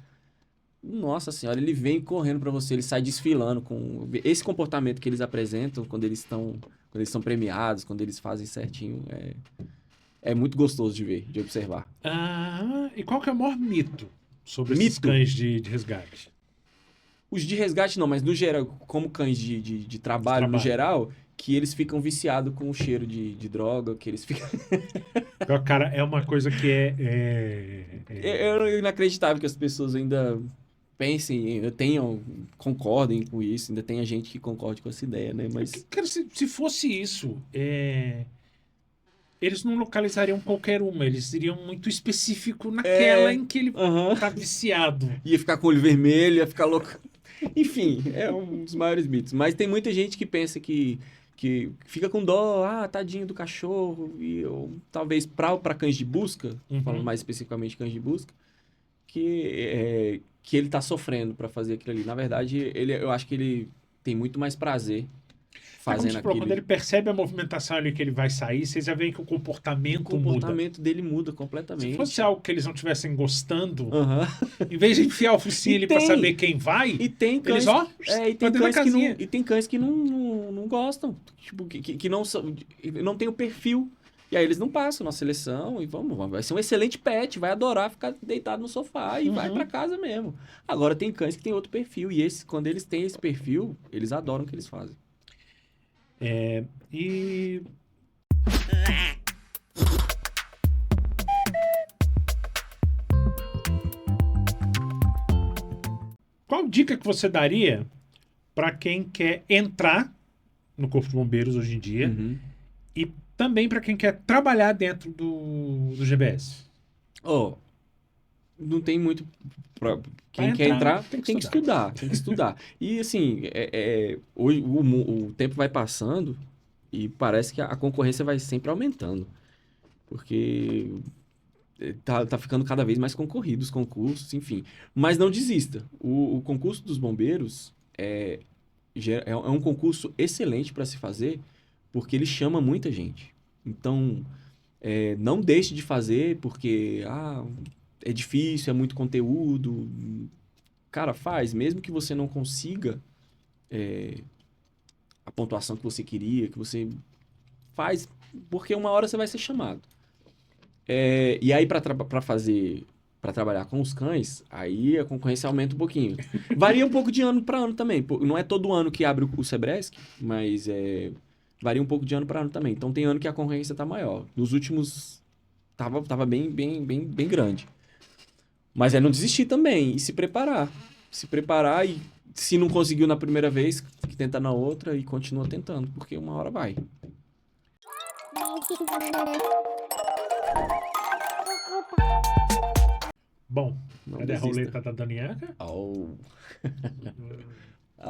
Speaker 2: nossa senhora, ele vem correndo para você, ele sai desfilando com esse comportamento que eles apresentam quando eles são premiados, quando eles fazem certinho, é muito gostoso de ver, de observar.
Speaker 1: E qual que é o maior mito sobre esses cães de resgate?
Speaker 2: Os de resgate não, mas no geral, como cães de trabalho no geral, que eles ficam viciados com o cheiro de droga, que eles ficam...
Speaker 1: Cara, é uma coisa que
Speaker 2: É inacreditável que as pessoas ainda pensem, concordem com isso, ainda tenha gente que concorde com essa ideia, né? Mas...
Speaker 1: Cara, se fosse isso, eles não localizariam qualquer uma, eles iriam muito específico naquela em que ele tá viciado.
Speaker 2: Ia ficar com o olho vermelho, ia ficar louco. Enfim, é um dos maiores mitos. Mas tem muita gente que pensa que fica com dó, tadinho do cachorro, ou talvez para cães de busca, falando mais especificamente cães de busca, que ele tá sofrendo para fazer aquilo ali. Na verdade, eu acho que ele tem muito mais prazer fazendo aquilo.
Speaker 1: Quando ele percebe a movimentação ali que ele vai sair, vocês já veem que o comportamento
Speaker 2: dele muda completamente. Se
Speaker 1: fosse algo que eles não estivessem gostando, em vez de enfiar o focinho ali pra saber quem vai,
Speaker 2: e tem cães, e tem cães que não gostam, tipo, que não tem o perfil. E aí eles não passam na seleção e vai ser um excelente pet, vai adorar ficar deitado no sofá e vai pra casa mesmo. Agora tem cães que tem outro perfil e quando eles têm esse perfil, eles adoram o que eles fazem.
Speaker 1: Qual dica que você daria para quem quer entrar no Corpo de Bombeiros hoje em dia e também para quem quer trabalhar dentro do GBS?
Speaker 2: Não tem muito... Quem quer entrar tem que estudar. E assim, hoje o tempo vai passando e parece que a concorrência vai sempre aumentando. Porque tá ficando cada vez mais concorrido os concursos, enfim. Mas não desista. O concurso dos bombeiros é um concurso excelente para se fazer, porque ele chama muita gente. Então, não deixe de fazer, porque é difícil, é muito conteúdo. Cara, faz. Mesmo que você não consiga a pontuação que você queria, que você faz, porque uma hora você vai ser chamado. E aí, para trabalhar com os cães, aí a concorrência aumenta um pouquinho. Varia um pouco de ano para ano também. Não é todo ano que abre o Sebresc, mas varia um pouco de ano para ano também. Então, tem ano que a concorrência tá maior. Nos últimos, tava bem grande. Mas é não desistir também e se preparar. Se preparar e, se não conseguiu na primeira vez, tenta na outra e continua tentando, porque uma hora vai.
Speaker 1: Bom, cadê a roleta da Daniaca?
Speaker 2: A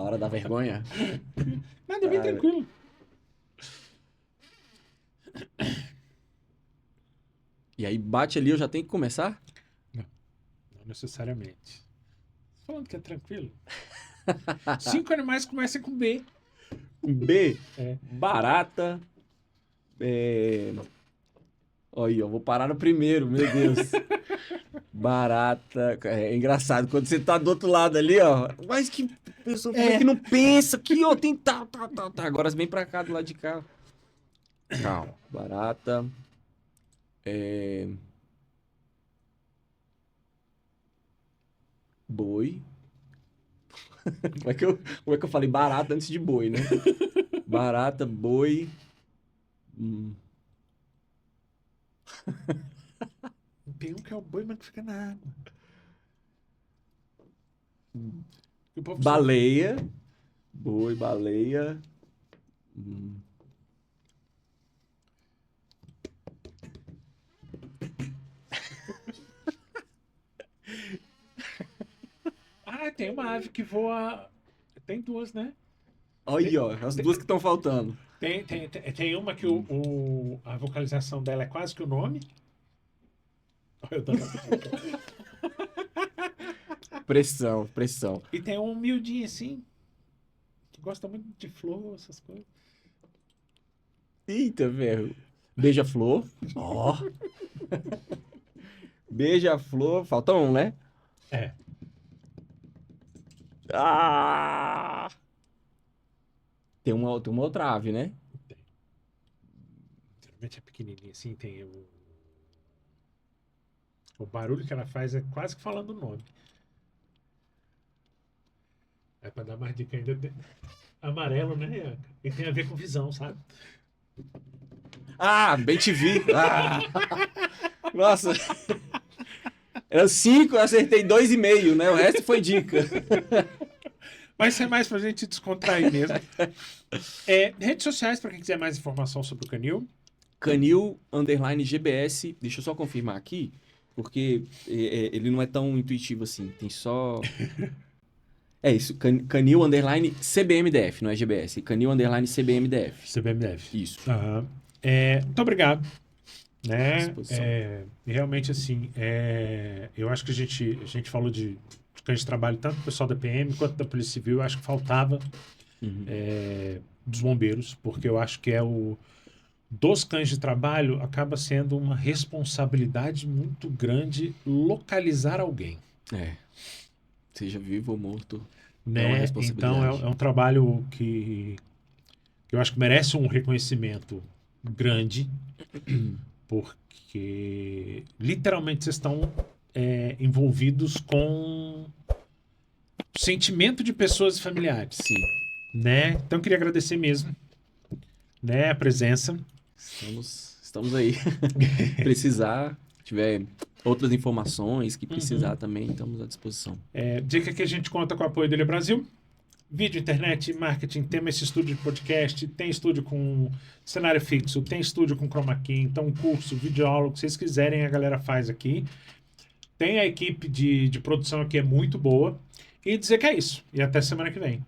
Speaker 2: hora da vergonha?
Speaker 1: Nada, bem tranquilo.
Speaker 2: E aí bate ali, eu já tenho que começar?
Speaker 1: Não necessariamente. Falando que é tranquilo. 5 animais começam com B.
Speaker 2: Com B? Barata. Olha, eu vou parar no primeiro, meu Deus. Barata. É engraçado, quando você tá do outro lado ali, ó. Mas que pessoa que não pensa, que ó, tem tá. Agora vem pra cá, do lado de cá. Calma. Barata. Boi. Como é que eu falei barata antes de boi, né? Barata, boi.
Speaker 1: Tem um que é o boi, mas que fica na água.
Speaker 2: Baleia. Boi, baleia.
Speaker 1: Tem uma ave que voa. Tem duas, né?
Speaker 2: Olha, ó, as duas que estão faltando.
Speaker 1: Tem uma que a vocalização dela é quase que o nome.
Speaker 2: Pressão.
Speaker 1: E tem um miudinho assim, que gosta muito de flor, essas coisas.
Speaker 2: Eita, velho. Beija-flor. Ó. Beija-flor. Falta um, né? Tem uma outra ave, né?
Speaker 1: Tem. Geralmente é pequenininha assim, tem o barulho que ela faz é quase que falando o nome. É pra dar mais dica ainda. Amarelo, né, Ianca? E tem a ver com visão, sabe?
Speaker 2: Bem te vi. Nossa. Eram 5, eu acertei 2,5, né? O resto foi dica.
Speaker 1: Vai ser mais pra gente descontrair mesmo. Redes sociais, pra quem quiser mais informação sobre o Canil.
Speaker 2: Canil_GBS. Deixa eu só confirmar aqui, porque ele não é tão intuitivo assim. Tem só... É isso, Canil_CBMDF, não é GBS. Canil_CBMDF.
Speaker 1: CBMDF.
Speaker 2: Isso.
Speaker 1: Muito obrigado. Né? Realmente, assim, eu acho que a gente falou de cães de trabalho, tanto do pessoal da PM quanto da Polícia Civil. Eu acho que faltava dos bombeiros, porque eu acho que dos cães de trabalho acaba sendo uma responsabilidade muito grande localizar alguém.
Speaker 2: Seja vivo ou morto,
Speaker 1: né?
Speaker 2: É uma responsabilidade.
Speaker 1: Então, é um trabalho que eu acho que merece um reconhecimento grande, porque literalmente vocês estão envolvidos com o sentimento de pessoas e familiares.
Speaker 2: Sim.
Speaker 1: Né? Então, eu queria agradecer mesmo, né, a presença.
Speaker 2: Estamos aí. Precisar, tiver outras informações que precisar também, estamos à disposição.
Speaker 1: Dica que a gente conta com o apoio dele Brasil. Vídeo, internet, marketing, temos esse estúdio de podcast, tem estúdio com cenário fixo, tem estúdio com chroma key, então curso, videoaula, o que vocês quiserem a galera faz aqui. Tem a equipe de produção aqui, é muito boa. E dizer que é isso. E até semana que vem.